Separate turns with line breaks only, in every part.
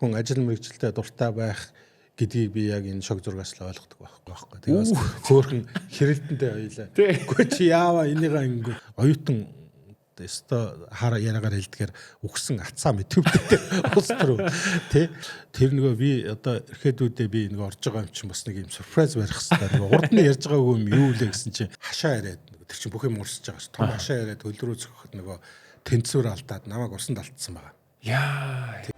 хүн ажил мэргэжилтэд дуртай байх гэдгийг би яг энэ шог зургаас л ойлгодог байхгүй. Тэгээд хөөхөн хэрэлдэндээ хоёлаа. Үгүй чи яава энийгээ ингэ оюутан өстой хараа яриагаар хэлдгээр үгсэн атсаа мэтвдээ улс төрөө тий тэр нөгөө би одоо эрхэдүүдээ би нэг орж байгаа юм чинь бас нэг юм сюрприз барих хэрэгтэй. Нөгөө урд нь ярьж байгаагүй юм юу лээ гэсэн чинь хашаа яриад тэр чинь бүх юм урсж байгаа ш. Том хашаа яриад хөл рүү зөхөхөд нөгөө тэнцвэр алдаад намайг усанд алдсан байгаа.
Яа.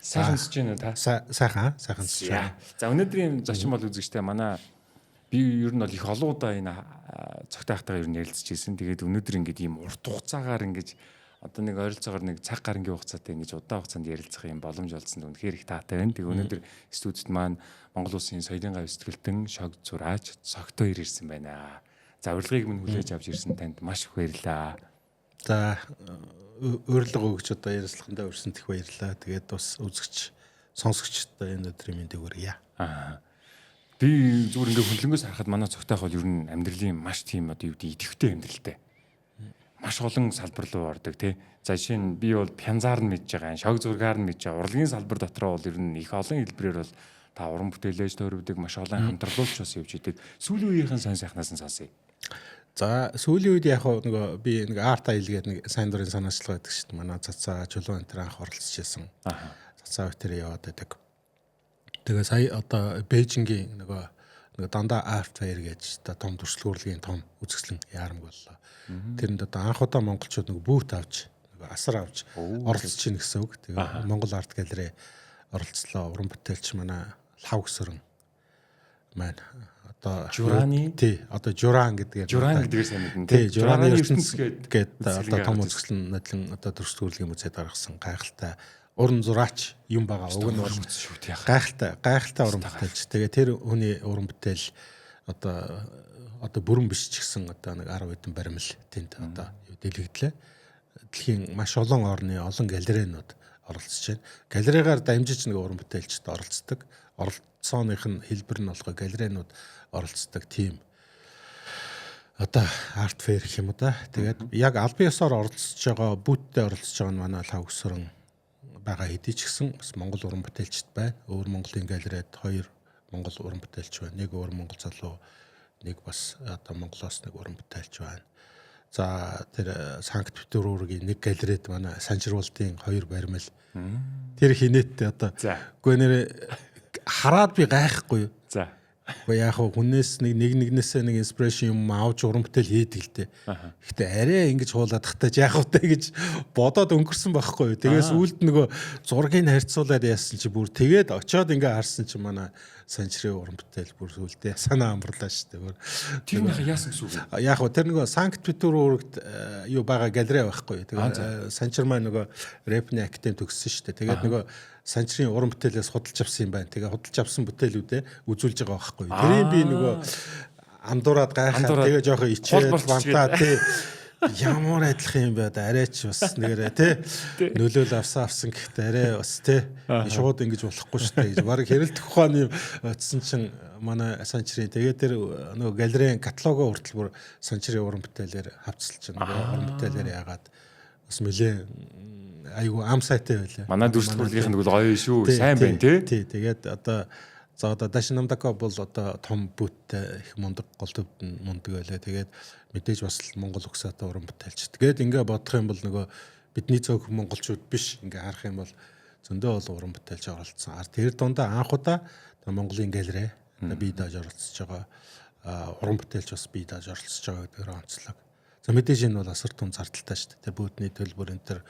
Сайхан сэж байна та.
Сайхан сэж байна.
За өнөөдрийн зочин бол үзэгчтэй манай би ер нь бол их олон удаа энэ цогтой хатагаа ер нь ярилцж ирсэн. Тэгээд өнөөдөр ингээд ийм урт хугацаагаар ингээд одоо нэг ойролцоогоор нэг цаг гарангийн хугацаатай ингэж удаан хугацаанд ярилцах юм боломж олдсон үнэхээр их таатай байна. Тэгээд өнөөдөр студид маань Монгол Улсын соёлын гав сэтгэлтэн шог зураач цогтой ирсэн байна. За урилгыг минь хүлээж авч ирсэн танд маш их баярлалаа.
За урилга өгч одоо ярилцлагандаа өрсөн их баярлалаа. Тэгээд бас үзэгч сонсогчдод энэ өдрийн мэндийг хүргье.
Би зүгээр ингээ хөндлөнгөөс харахад манай цогтойх бол ер нь амьдралын маш тийм одоо юу гэдэг идэвхтэй амьдралтай. Маш олон салбар руу ордог тий. За жишээ нь би бол пянзаар нь мэдж байгаа, шог зургаар нь мэдж байгаа. Урлагийн салбар дотроо бол ер нь их олон хэлбэрээр бол та уран бүтээлэж тойрогдөг маш олон хамтарлуулч бас явж идэг. Сүүлийн үеийнхэн сайн сайхнаас нь сонсъё.
За сүүлийн үед яг нөгөө би нэг арт аялгээд нэг сайн дурын санаачлага байдаг шүү дээ. Манай цацаа чулуун энэ анх оролцож байсан. Цацаа өтөр яваад байдаг. Тэгээ сая одоо Бээжингийн нөгөө дандаа арт фаер гэж одоо том туршлагын том үзэсгэлэн яарамг боллоо. Тэрэнд одоо анх удаа монголчууд нөгөө бүүт авч нөгөө асар авч оролцож чинь гэсэн үг. Тэгээ Монгол арт галерей оролцлоо. Уран бүтээлч манай Лавгсөрөн маань одоо
Жураны
тий одоо Журан гэдгээр
сайн мэднэ
тий Жураны ертөнц гэдэг одоо том үзэсгэлэн нодлон одоо төрөлхтөрлөгийн музейд гаргасан гайхалтай уран зураач юм байгаа. Уг нь бол гайхалтай уран бүтээлч. Тэгээ тэр хүний уран бүтээл одоо бүрэн биш ч гэсэн одоо нэг 10 хэдэн баримл тэнд одоо дэлгэдлээ. Дэлхийн маш олон орны олон галерейнууд оролцож байна. Галерейгаар дамжиж нэг уран бүтээлчд оролцдог. Оролцооных нь хэлбэр нь болохоо галерейнууд оролцдог тийм одоо арт фэйр гэх юм уу да. Тэгээд яг албан ёсоор оролцож байгаа бүттэй оролцож байгаа нь манай Лавгсөрөн байгаа хэдий ч гэсэн бас Монгол уран бүтээлчд байна. Өөр Монголын галерейд 2 Монгол уран бүтээлч байна. Нэг өөр Монгол залуу, нэг бас одоо Монголоос нэг уран бүтээлч байна. За тэр Санкт Петербургийн нэг галерейд манай Санжирвалдын 2 баримл. Тэр хинэттэй одоо үгүй нэр хараад би гайхгүй.
За.
Гэхдээ яг хүнээс нэгнээсээ нэг инспирэшн юм авч уран бүтээл хийдэг л дээ. Гэхдээ арай ингэж хуулаад тахтаж яах вэ гэж бодоод өнгөрсөн байхгүй юу. Тэгээс үлд нөгөө зургийг харьцуулаад яасан чи бүр тэгээд очиод ингээ харсан чи манай Санчрын уран бүтээл бүр үлдээ санаа амарлаа шүү дээ.
Тэр нэг яасан гэсэн үг.
Яг тэр нөгөө Санкт Петербургт юу байгаа галерей байхгүй юу. Тэгээд Санчр маань нөгөө рэпний академи төгссөн шүү дээ. Тэгээд нөгөө Санчрын уран бүтээлээс худалж авсан юм байна. Тэгээ худалж авсан бүтээлүүдээ үзүүлж байгаа байхгүй юу. Тэрийг би нөгөө андуураад гайхаад тэгээ жоохон ичээд бантаа тий ямар адилхан юм бэ да арайч бас нэгэрэ тий нөлөөл авсан гэхдээ арай бас тий шууд ингэж болохгүй шүү дээ гэж баг хэрэлдэх ухааны утсан чинь манай Санчрын тэгээ тэр нөгөө галерейн каталогоо хүртэл бүр Санчрын уран бүтээлээр хавцалж байгаа уран бүтээлээр яагаад бас нэлээ айгу ам сайтай байлаа.
Манай дүрслэлгийнх нь бол гоё шүү. Сайн байна тий.
Тэгээд одоо Дашнамдако бол одоо том бүттэй их мундаг гол төвд мундаг байлаа. Тэгээд мэдээж бас Монгол угсаатай уран бүтээлч. Тэгээд ингээ бодох юм бол нөгөө бидний цөөхөн монголчууд биш ингээ харах юм бол зөндөө бол уран бүтээлч оролцсон. Тэр дундаа анх удаа Монголын галерей бие дааж оролцож байгаа уран бүтээлч бас бие дааж оролцож байгаа гэдгээр онцлог. За мэдээж энэ бол асар том зардалтай шүү дээ. Тэр бүгдний төлбөр энэ төр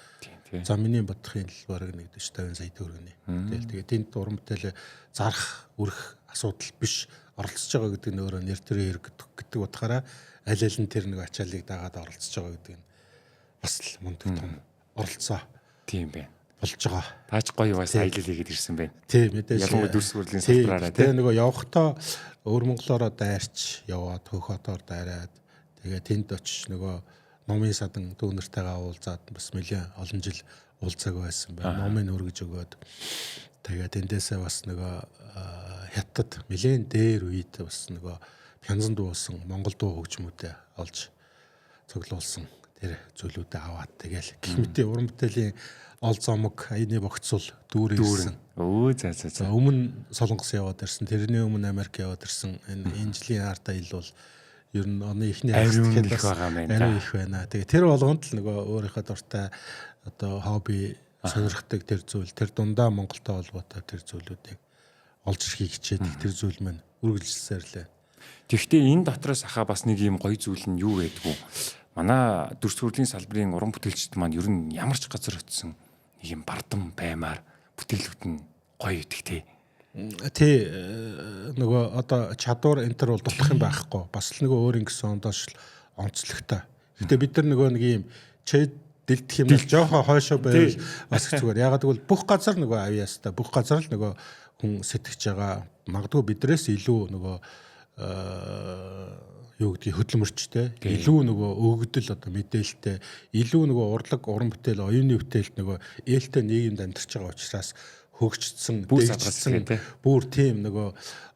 за миний бодохын л бараг нэг 50 сая төгрөгийн. Тэгээд тэнд уран бүтээлээ зарах, өрөх асуудал биш оролцож байгаа гэдэг нь өөрөө нэр төрийн хэрэг гэдэг утгаараа аль аль нь тэр нэг ачааллыг дагаад оролцож байгаа гэдэг нь бас л мундаг том оролцоо.
Тийм байна.
Болж байгаа.
Таач гоё бас аялал хийгээд ирсэн байна.
Тийм мэдээж.
Ялангуяа дүрс бүрлийн салбараараа
тийм нөгөө явахдаа өөр Монголоороо дайрч яваад хөхөтоор дайраад тэгээ тэнд очиж нөгөө номын садан дүүнэртэйгээ уулзаад бас нэлээд олон жил уулзааг байсан байна. Номыг өргөж өгөөд тэгээ тэндээсээ бас нөгөө хятад нэлээд дээр үед бас нөгөө Пянзан дуусан Монгол дуу хөгжмүүдээ олж цуглуулсан тэр зүйлүүдээ аваад тэгэл гэх мэт уран бүтээлийн ол зомог аяны богцол дүүрсэн.
За.
Өмнө Солонгос яваад ирсэн, тэрний өмнө Америк яваад ирсэн. Энэ жилийн арта ил бол ер нь оны ихний
ариун их байна.
Тэгээ тэр болгонд л нөгөө өөрийнхөө дуртай одоо хобби сонирхдаг тэр зүйл, тэр дундаа Монголтой холбоотой тэр зүйлүүдийг олж ирэхийг хичээдэг тэр зүйл маань үргэлжилсээр лээ.
Тэгэхдээ энэ дотроос ахаа бас нэг юм гоё зүйл нь юу байдгүй. Манай дүрс төрлийн салбарын уран бүтээлчд маань ер нь ямар ч газар очисон нэг юм бардам баймаар бүтээлүүд нь гоё идэг тий.
Нөгөө одоо чадвар энтер бол дутах юм байхгүй. Бас л нөгөө өөр ингэсэн ондоош онцлогтой. Гэтэ бид нар нөгөө нэг юм чэд дэлдэх юм бол жоохон хойшоо байвал бас зүгээр. Ягаад гэвэл бүх газар нөгөө авьяастай, бүх газар л нөгөө хүн сэтгэж байгаа. Магадгүй бидрээс илүү нөгөө юу гэдгийг хөдөлмөрчтэй, илүү нөгөө өгөгдөл одоо мэдээлэлтэй, илүү нөгөө урлаг, уран бүтээл, оюуны бүтээлд нөгөө ээлтэй нийгэмд амьдарч байгаа учраас хөгжсөн, дэвжсэн бүр тийм нөгөө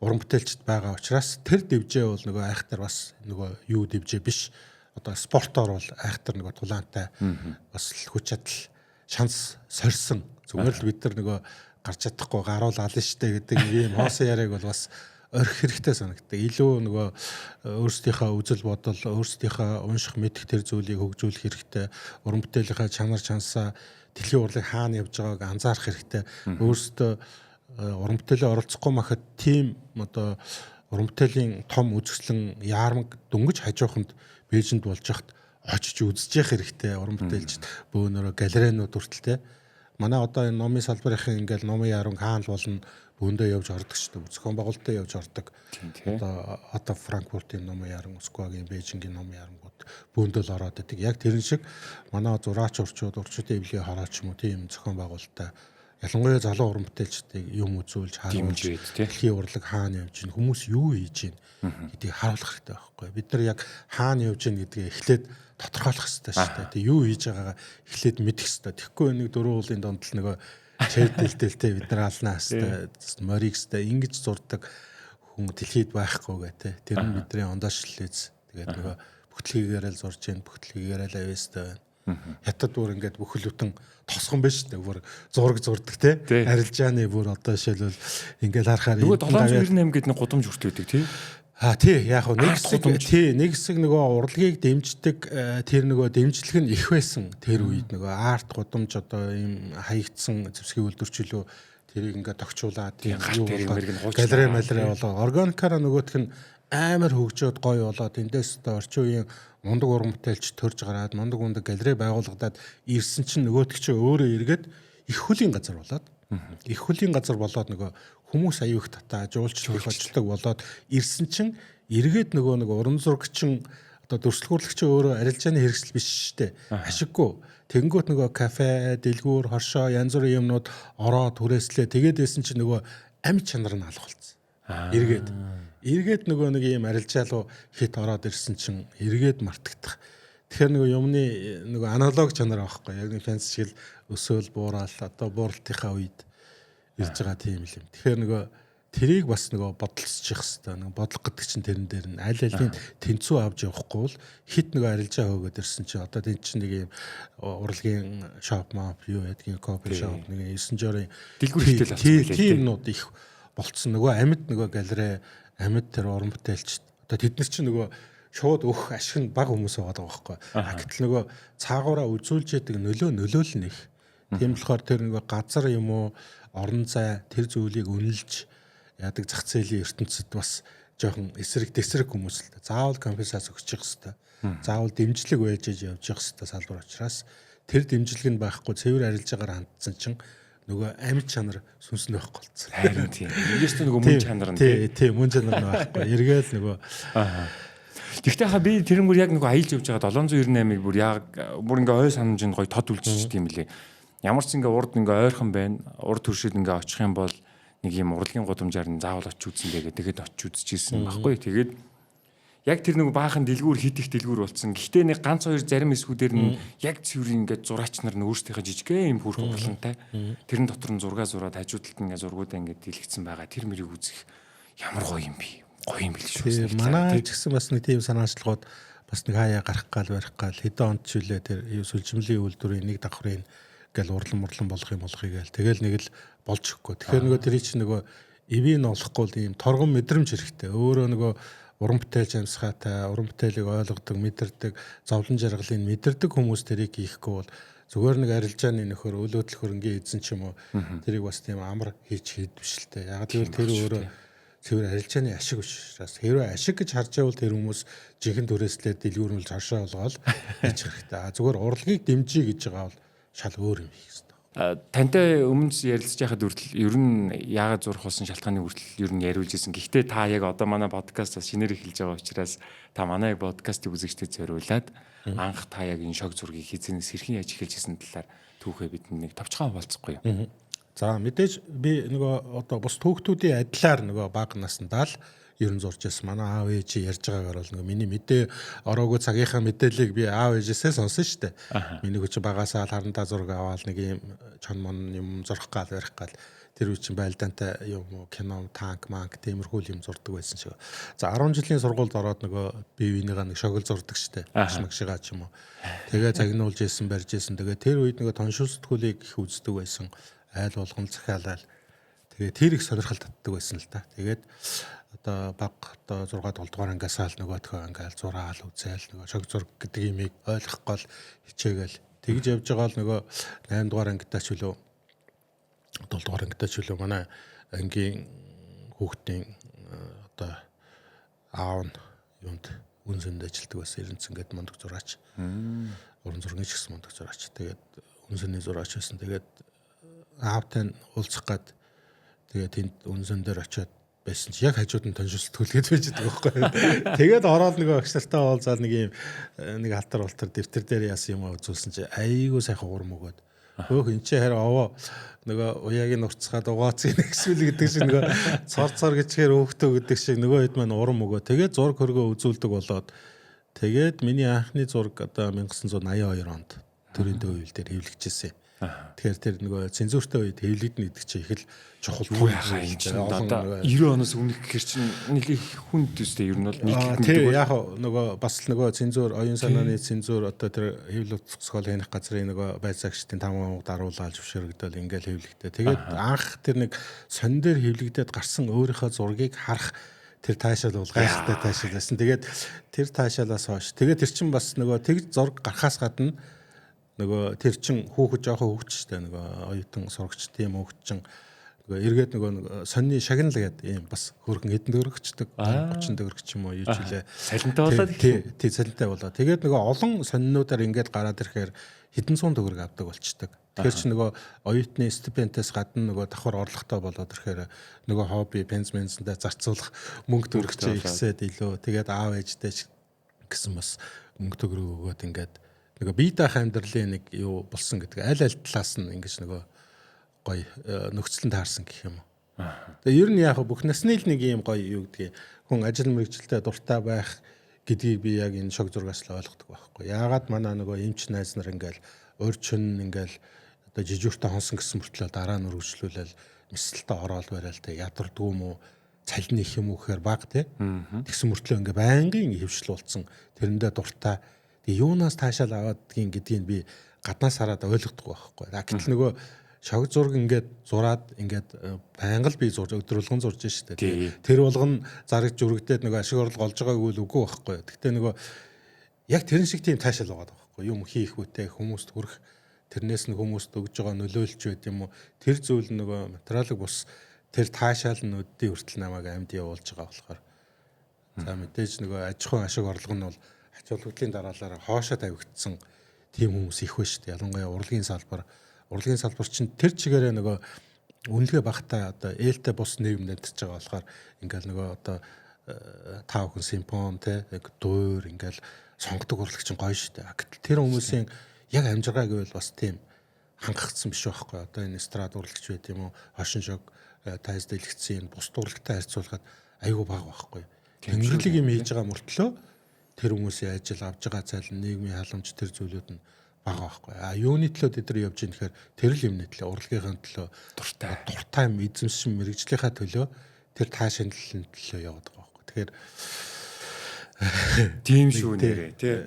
уран бүтээлчд байгаа учраас тэр дэвжээ бол нөгөө айхтар бас нөгөө юу дэвжээ биш. Одоо спортоор бол айхтар нөгөө тулаантай бас хүч чадал шанс сорьсон. Зүгээр л бид нар нөгөө гарч чадахгүй гаруул алан штэ гэдэг ийм хоосон яриаг бол бас орхих хэрэгтэй санагддаг. Илүү нөгөө өөрсдийнхөө үзэл бодол, өөрсдийнхөө унших мэдэх тэр зүйлийг хөгжүүлэх хэрэгтэй. Уран бүтээлийнхаа чанар чансаа дэлхийн урлаг хаана явж байгааг анзаарах хэрэгтэй. Өөрсдөө уран бүтээлээ оролцохгүй махад тийм одоо уран бүтээлийн том үзэсгэлэн яармаг дөнгөж хажууханд Бээжинд болж хахад очиж үзэж явах хэрэгтэй. Уран бүтээлчд бөөнөрөө галерейнууд хүртэл те. Манай одоо энэ номын салбарын ингээл номын яаран хаан болно бөөндөө явж ордог шүү дээ. Зохион байгуулалтаа явж ордог. Одоо Франкфуртын номын яаран, Москвагийн, Бээжингийн номын ярангууд бөөндөө л ороод идэг. Яг тэрэн шиг манай зураач урчуудын эвлэгийн хараач юм уу тийм зохион байгуулалтаа ялангуяа залуу уран бүтээлчдийг юм үзүүлж харуулж дэлхийн урлаг хаана явж байна, хүмүүс юу хийж байна гэдгийг харуулах хэрэгтэй байхгүй. Бид нар яг хаана явж байна гэдгийг эхлээд тодорхойлох хэрэгтэй шүү дээ. Тэг юу хийж байгаагаа эхлээд мэдэх хэрэгтэй. Тэгэхгүй нэг 4 уулын донд л нөгөө чэйдэлтэй бид нар алнаа хэвээр морикстэй ингэж зурдаг хүн дэлхийд байхгүй гэ тэ. Тэр нь бидний ондоошлэлээс тэгээд нөгөө бүтлгийгээрээ л зурж байна, бүтлгийгээрээ л авьяастай байна. Хятад бүр ингээд бүхэлдэн тосгон биш үү? Бүр зураг зурдаг те. Арилжааны бүр одоо жишээлбэл ингээд харахаар
нөгөө 798 гэдэг нэг гудамж хүртээдэг тий.
Тий яг нэг хэсэг нөгөө урлагийг дэмждэг тэр нөгөө дэмжлэг нь их байсан тэр үед нөгөө арт гудамж одоо ийм хаягдсан зэвсгийн үйлдвэрчлөө тэрийг ингээд тогтчуулаад юу галерей малрей болоо органикаараа нөгөөх нь амар хөгжөөд гоё болоод эндээс орчин үеийн мундаг уран бүтээлч төрж гараад мундаг галерей байгуулагдаад ирсэн чинь нөгөөтг чи өөрөө эргээд их хөлийн газар болоод их хөлийн газар болоод нөгөө хүмүүс аюух татаа жуулчлал хоцолдог болоод ирсэн чинь эргээд нөгөө уран зурагчин одоо дүрслэгүүрлагч өөрөө арилжааны хэрэгсэл биш штэ ашиггүй тэгэнгүүт нөгөө кафе дэлгүүр хоршоо янз бүрийн юмнууд ороод түрээслээ тэгээд байсан чинь нөгөө амьд чанар нь алга болсон эргээд нөгөө нэг юм арилжаалуу хит ороод ирсэн чинь эргээд мартагдах. Тэгэхээр нөгөө юмны нөгөө аналог чанар аахгүй яг нэг фэнс шиг өсөөл буурал одоо бууралтынхаа үед ирж байгаа тийм юм. Тэгэхээр нөгөө тэрийг бас нөгөө бодолцчих хэвээр нөгөө бодлого гэдэг чинь тэрэн дээр нь аль алийг тэнцүү авч явахгүй бол хит нөгөө арилжаа хөөгд ирсэн чинь одоо тэн чинь нэг юм урлагийн шоп мап юу ядгийн кофе шоп нэг 9 жорын
дэлгүүр хитэл авчихсан
тиймнүүд их болцсон. Нөгөө амьд нөгөө галерей амьд тэр уран бүтээлч одоо тэд нар чинь нөгөө шууд өөх ашиг нь бага хүмүүс байгаа байхгүй. Гэтэл нөгөө цаагаараа үзүүлж яадаг нөлөөл нь их. Тийм болохоор тэр нөгөө газар юм уу орон зай тэр зүйлийг үнэлж яадаг зах зээлийн ертөнцид бас жоохон эсрэг хүмүүс л да. Заавал компенсац өгчих хэвээр. Заавал дэмжлэг байж явж явах хэвээр салбар учраас тэр дэмжлэг нь байхгүй цэвэр арилжаагаар хандсан чинь нөгөө амьд чанар сүнснэ байхгүй болцсон.
Харин тийм. Нэгээс нөгөө мөн чанар нь
тийм мөн чанар нь байхгүй. Эргээл нөгөө
Тэгтээ хаа би тэр мөр яг нөгөө аялж явж байгаа 798-ыг бүр яг бүр ингээ ой санамжинд гоё тод үлчиж тийм лээ. Ямар ч ингээ урд ингээ ойрхон байна. Урд төршид ингээ очих юм бол нэг юм урлагийн гудамжаар нь заавал очиж үзсэн дэгээ тэгээд очиж үзчихсэн байхгүй. Тэгээд яг тэр нэг баахан дэлгүүр хит их дэлгүүр болсон. Гэхдээ нэг ганц хоёр зарим эсгүүдээр нь яг цэврийн ингээ зураач нар нь өөрсдийнхээ жижигхэн юм хүрх урлантай. Тэрэн дотор нь зураг зураад хажуудалд ингээ зургуудаа ингээ дэлгэцсэн байгаа. Тэр мөрийг үзэх ямар гоё юм бэ. гоё юм биш үү?
Манай ч гэсэн бас нэг тийм санаачлагууд бас нэг хаяа гарах гал барих гал хэдэн онд ч үлээ тэр сүлжмлийн үйлдвэрийн нэг давхрын гэл урлан болох юм болохыг гээл тэгэл нэг л болж өгөхгүй. Тэгэхээр нөгөө тэр чинь нөгөө эвийн олохгүй л ийм торгон мэдрэмж хэрэгтэй. Өөрөө нөгөө уран бүтээлч амьсгаатай, уран бүтээлийг ойлгодог, мэдэрдэг, зовлон жаргалыг мэдэрдэг хүмүүс тэрийг хийхгүй бол зүгээр нэг арилжааны нөхөр өлөөдөл хөрөнгийн эзэн ч юм уу тэрийг бас тийм амар хийж хийдвш л дээ. Яг гэвэл тэр өөрөө цэвэр арилжааны ашиг биш. Хэрвээ ашиг гэж харж байвал тэр хүмүүс жинхэнэ түрээслээд дэлгүүрүүлж хашаа болгоод хийж хэрэгтэй. Зүгээр урлагийг дэмжиж гэж байгаа бол шал өөр юм хийх хэрэгтэй.
Тантай өмнө ярилцж байхад хүртэл ер нь яагаад зурх болсон шалтгааны хүртэл ер нь яриулж ирсэн. Гэхдээ та яг одоо манай подкастаас шинээр эхэлж байгаа учраас та манай подкастыг үзэгчдэд зориулаад анх та яг энэ шог зургийг хизэнээс хэрхэн яаж эхэлж ирсэн талаар түүхээ бид нэг товчхон хуваалцахгүй юу?
За мэдээж би нөгөө одоо бус түүхтүүдийн адилаар нөгөө бага наснаа л ер нь зурж байсан. Манай аав ээж ярьж байгаагаар бол нөгөө миний мэдээ ороогүй цагийнхаа мэдээллийг би аав ээжээсээ сонсон шүү дээ. Миний хүч багасаа харандаа зураг аваад нэг юм чон мон юм зурх гал барих гал тэр үе чинь байлдаантай юм кино танк манк тиймэрхүү юм зурдаг байсан шиг. За 10 жилийн сургуульд ороод нөгөө бие биенийгаа нэг шогол зурдаг шүү дээ. Машмагшигаа ч юм уу. Тэгээ загнуулж ийсэн барьж ийсэн. Тэгээ тэр үед нөгөө тоншил сэтгүүлийг их үздэг байсан. Айл болгон захиалал. Тэгээ тэр их сонирхол татдаг байсан л да. Тэгээд одоо баг одоо 6 7 дугаар ангиасаа л нөгөөдхөө ингээл зураал үзэл нөгөө шог зураг гэдэг имийг ойлгохгүй л хичээгээл тэгж явж байгаа л нөгөө 8 дугаар ангидаа ч үлээ 7 дугаар ангидаа ч үлээ манай ангийн хүүхдийн одоо аав нь юунд үн зөнд ажилладаг байсан Эрдэнэс гээд мундаг зураач. Уран зургийн ч гэсэн мундаг зураач. Тэгээд үн зөндний зураач байсан. Тэгээд аавтай нь уулзах гад тэгээд тэнд үн зөн дээр очиод байсан чи яг хажууд нь тоншил сэтгүүлгээд байж байгаа байхгүй. Тэгээд ороод нөгөө агш нартаа уулзаад нэг юм нэг халтар ултар дэвтэр дээр яасан юм үзүүлсэн чи айгүй сайхан урам өгөөд хөөх энэ чи хараа овоо нөгөө уяагийн нурцгаад угаацгийн нэгсвэл гэдэг шиг нөгөө цор гэчгээр өөхтөө гэдэг шиг нөгөө хэд маань урам өгөө. Тэгээд зураг хөргөө үзүүлдэг болоод тэгээд миний анхны зураг одоо 1982 онд төрийн дэвүүл дээр хэвлэгчээсэн. Тэгэхээр тэр нөгөө цензуртай үед хэвлэгдэнэ гэдэг чинь их л чухал
юм байна. Одоо 90 оноос өмнөх гэхэр чинь нэлээд хүнд төстэй ер нь бол нэг
тийм яг нөгөө бас нөгөө цензур оюун санааны цензур одоо тэр хэвлэл зохиол хийх газрын нөгөө байцаагчдын 5% даруулаад зөвшөөрөгдөөл ингээл хэвлэгдээ. Тэгээд анх тэр нэг сонь дээр хэвлэгдээд гарсан өөрийнхөө зургийг харах тэр таашаал бол гайхалтай таашаал байсан. Тэгээд тэр таашаалаас хойш тэгээд тэр чин бас нөгөө тэгж зураг гарахаас гадна нөгөө тэр чин жоохон хөвгч штэ нөгөө оюутан сурагч тийм хөвгч чин нөгөө эргээд нөгөө сонины шагнал гэдэг ийм бас хөргөн хэдэн төгрөгчдөг 30 төгрөгч юм уу юу ч үлээ
салентай болоод
тий салентай болоо. Тэгээд нөгөө олон сонинуудаар ингээд гараад ирэхээр хэдэн зуун төгрөг авдаг болчдөг. Тэгэхээр чи нөгөө оюутны стипендиас гадна нөгөө давхар орлоготой болоод ирэхээр нөгөө хобби пенсменсэндээ зарцуулах мөнгө төгрөгч ихсээд илүү. Тэгээд аав ээжтэй гэсэн бас мөнгө төгрөг өгөөд ингээд нөгөө бие даах амьдралын нэг юу болсон гэдэг аль талаас нь ингэж нөгөө гоё нөхцөлөнд таарсан гэх юм уу. Тэгээ ер нь яг бүх насны л нэг юм гоё юу гэдгийг хүн ажил мэргэжилтэд дуртай байх гэдгийг би яг энэ шог зургаас л ойлгодог байхгүй. Яагаад манай нөгөө эмч найз нар ингээл урьдчилан ингээл одоо жижигуртаа хонсон гэсэн мөртлөө дараа нь үргэлжлүүлэл мисэлтэ ороод барайл тэ ядардгүй юм уу цалин их юм уу гэхээр баг тэ. Тэгсэн мөртлөө ингээ байнгын хөвшил болсон тэрэндээ дуртай. Тэгээ юунаас таашаал аваадгийн гэдгийг би гаднаас хараад ойлгохгүй байхгүй. Гэтэл нөгөө шог зураг ингээд зураад ингээд байнга л би өдрөлгөн зурж штэ. Тэр болгоно зарагч зүрэгдээд нөгөө ашиг орлого олж байгааг үгүй байхгүй. Гэхдээ нөгөө яг тэрэн шиг тийм таашаал байгаа байхгүй. Юм хийх үтэй хүмүүст хүрэх тэрнээс нь хүмүүст өгж байгаа нөлөөлж байд юм уу. Тэр зүйл нөгөө материалыг бус тэр таашаал нь өддөө хүртэл намайг амьд явуулж байгаа болохоор. За мэдээж нөгөө аж ахуйн ашиг орлого нь бол ач холбогдлын дараалалаар хоошоо тавигдсан тийм хүмүүс их байна шүү дээ. Ялангуяа урлагийн салбар чинь тэр чигээрээ нөгөө үнэлгээ багтаа одоо ээлтэй бус нийгэмд амьдарч байгаа болохоор ингээл нөгөө одоо 5 хүн симфон те дуур ингээл сонгодог урлагч чинь гоё шүү дээ. Гэтэл тэр хүмүүсийн яг амжиргаа гэвэл бас тийм хангагдсан биш байхгүй. Одоо энэ эстрад урлагч байт юм уу? Хошин шог тайз дэлгэцийн бус урлагтай харьцуулахад айгүй бага байхгүй. Тэнгэрлэг юм хийж байгаа мөртлөө тэр хүмүүсийн ажил авж байгаа цалин нийгмийн халамж тэр зүйлүүд нь бага байхгүй. Юуны төлөө тэд нар явж ийм тэгэхээр тэр л юмны төлөө урлагийн төлөө дуртай юм эзэмшин мэрэгжлийнхаа төлөө тэр таашааллын төлөө яваад байгаа байхгүй. Тэгэхээр
тийм шүү нэрээ тий.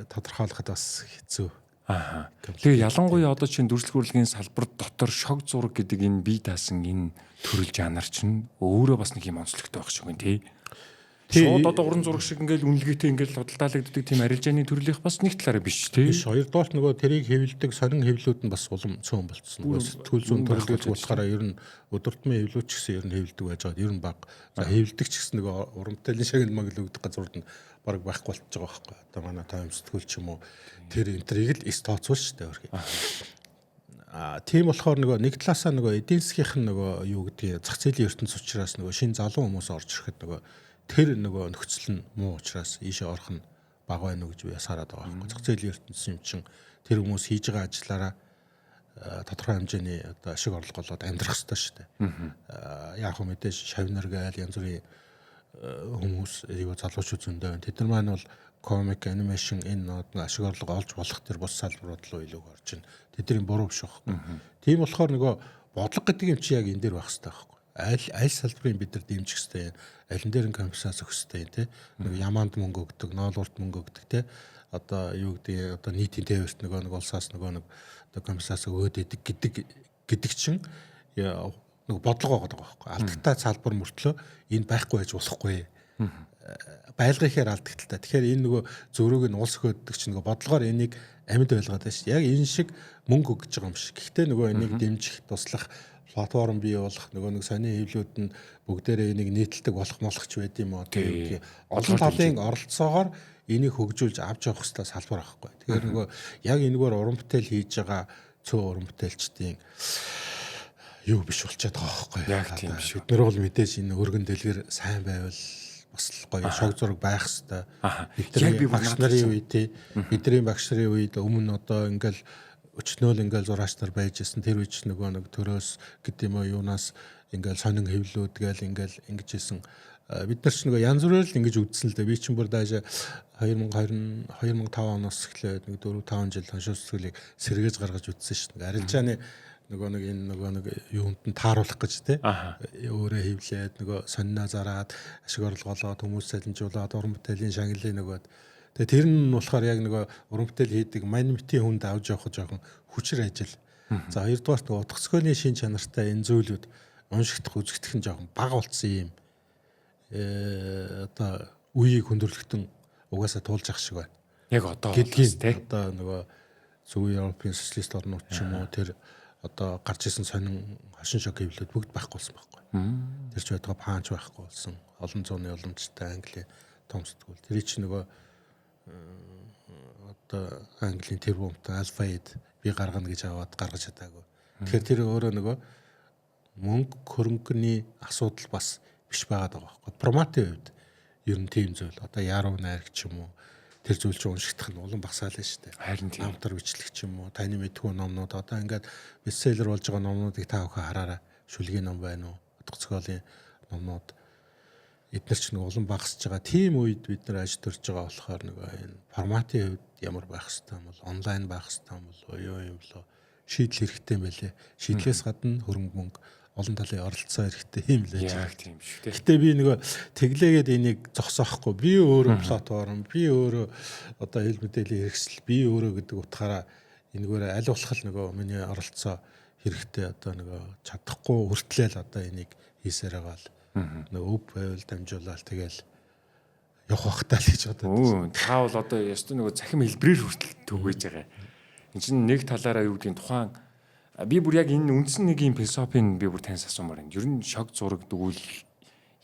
Тодорхойлоход бас хэцүү.
Аа. Тэгээ ялангуяа одоо чинь дүрслэх урлагийн салбар дотор шог зураг гэдэг энэ бие даасан энэ төрөл жанр чинь өөрөө бас нэг юм онцлогтой байх шиг байна тий. Шууд одоо уран зураг шиг ингээл үнэлгээтэй ингээл худалдаалагддаг тийм арилжааны төрлийнх бас нэг талаараа биш тий.
Хоёрдугаарт нөгөө тэрийг хэвлэдэг сонин хэвлүүд нь бас улам цөөн болцсон. Сэтгүүл зүйн төрлүүд утгаараа ер нь өдөртмөн хэвлүүч гэсэн ер нь хэвлэдэг байж байгаа. Ер нь баг. За хэвлэдэг ч гэсэн нөгөө уран бүтээлийн шагналмаг л өгдөг газрууд нь баг байхгүй болчихж байгаа байхгүй. Одоо манай тайм сэтгүүл ч юм уу тэр энтрийг л эс тооцвол шүү дээ өөрхий. Тийм болохоор нөгөө нэг талаасаа нөгөө эдийн засгийнх нь нөгөө юу гэдгийг зах зээлийн ертөнц учраас нөгөө шин залуу хүмүүс орж ирэхэд нөгөө тэр нөгөө нөхцөл нь муу учраас ийшээ орох нь бага байна уу гэж би ясараад байгаа байхгүй. Зах зээлийн ертөнц юм чин тэр хүмүүс хийж байгаа ажиллаараа тодорхой хэмжээний одоо ашиг орлого болоод амьдрах хэрэгтэй шүү дээ. Яг хөө мэдээж шавнар гээл янз бүрийн хүмүүс юу залуучууд зөндөө байна. Тэд нар маань бол комик, анимашн энэ ашиг орлого олж болох тэр бус салбарууд руу илүү орж байна. Тэдний буруу биш байхгүй. Тийм болохоор нөгөө бодлого гэдэг юм чи яг энэ дээр байх хэрэгтэй байхгүй. Аль салбарын бид нар дэмжих хэрэгтэй, алин дээр нь компенсац өгөх хэрэгтэй тий. Нэг ямаанд мөнгө өгдөг, ноолуурт мөнгө өгдөг тий. Одоо юу гэдэг одоо нийтийн тээвэрт нэг улсаас нөгөө нэг одоо компенсац өгөөд идэг гэдэг чинь нэг бодлого байгаа байхгүй. Алдагтай салбар мөртлөө энэ байхгүй байж болохгүй. Байлгахаар алдагтай. Тэгэхээр энэ нөгөө зөрүүг нь улс хөөддөг чинь нөгөө бодлогоор энийг амьд ойлгоод байна шүү. Яг энэ шиг мөнгө өгж байгаа юм шиг. Гэхдээ нөгөө энийг дэмжих, туслах платформ бий болох нөгөө нэг сони хэвлүүд нь бүгдээрээ энийг нийтэлдэг болох байд юм уу тийм олон талын оролцоогоор энийг хөгжүүлж авч явах хэрэгтэй салбар байхгүй. Тэгэхээр нөгөө яг энэгээр уран бүтээл хийж байгаа цөөн уран бүтээлчдийн юу биш болчиход байгаа байхгүй.
Яг тийм биш.
Бид нар бол мэдээж энэ өргөн дэлгэр сайн байвал бас гоё шог зураг байх хэрэгтэй. Бидний багш нарын үед бидний багш нарын үед өмнө одоо ингээл өчнөөл ингээл зураач нар байж исэн тэр үеч нөгөө нэг төрөөс гэдэг юм уу юунаас ингээл сонин хэвлүүд гээл ингээл ингэж исэн бид нар ч нөгөө янз бүрээр л ингэж үдсэн л дээ би чинь бүр daaj 2005 оноос эхлээд нэг 4-5 жил хоншоо сэтгэлийг сэргээж гаргаж үдсэн шүү дээ арилжааны нөгөө нэг юунд нь тааруулах гэж те өөрөө хэвлээд нөгөө сониноо зараад ашиг орлого олоод хүмүүс салинжуулаад уран бүтээлийн шагналын нөгөө тэгээ тэр нь болохоор яг нөгөө уран бүтээл хийдэг манимитийн хүнд авч явах жоохон хүчээр ажил. За хоёрдугаарт утга зохиолын шин чанартай энэ зүйлүүд уншигдах үзэгдэх нь жоохон бага болцсон юм. Одоо үеийг хүндрэлтэн угаасаа туулж ах шиг байна.
Яг одоо
гэдгийг одоо нөгөө зөв Европын социалист орнууд ч юм уу тэр одоо гарч исэн сонин хошин шог хэвлэлүүд бүгд байхгүй болсон байхгүй. Тэр ч байтугай панч байхгүй болсон. Олон зууны уламжтай Англи том сэтгүүл. Тэр чинь нөгөө одоо Английн тэрбумтай альфаид би гаргана гэж аваад гаргаж чадаагүй. Тэгэхээр тэр өөрөө нөгөө мөнгө хөрөнгөний асуудал бас биш байгаад байгаа байхгүй. Проматын хувьд ер нь тийм зүйл. Одоо яруу найраг ч юм уу тэр зүйл чинь уншигдах нь улам багасаалаа шүү дээ.
Харин тийм.
Автор бичлэг ч юм уу таны мэдхүү номнууд одоо ингээд бестселлер болж байгаа номнуудыг та бүхэн хараарай. Шүлгийн ном байна уу? Утга зохиолын номнууд эдгээр ч нэг улам багасж байгаа. Тийм үед бид нар ажил төрж байгаа болохоор нөгөө энэ форматын хувьд ямар байх хэвээр юм бол онлайн байх хэвээр юм бол юу юм болоо шийдэл хэрэгтэй юм байлээ. Шийдлээс гадна хөрөнгө мөнгө олон талын оролцоо хэрэгтэй юм лээ.
Яг тийм шүү дээ.
Гэтэ би нөгөө тэглээгээд энийг зогсоохгүй. Би өөрөө платформ, би өөрөө одоо хэл мэдээллийн хэрэгсэл, би өөрөө гэдэг утгаараа энэгээр аль болох нөгөө миний оролцоо хэрэгтэй одоо нөгөө чадахгүй хүртлээл одоо энийг хийсээр байгаа л нөгөө өв байвал дамжуулаад тэгэл явах бахтаа л гэж бодоод.
Та бол одоо ёстой нөгөө цахим хэлбэрээр хүртэл түгэж байгаа. Энд чинь нэг талаараа юу гэдгийг тухайн би бүр яг энэ үндсэн нэг юм философийн би бүр таньс асуумаар байна. Ер нь шог зураг дгүүл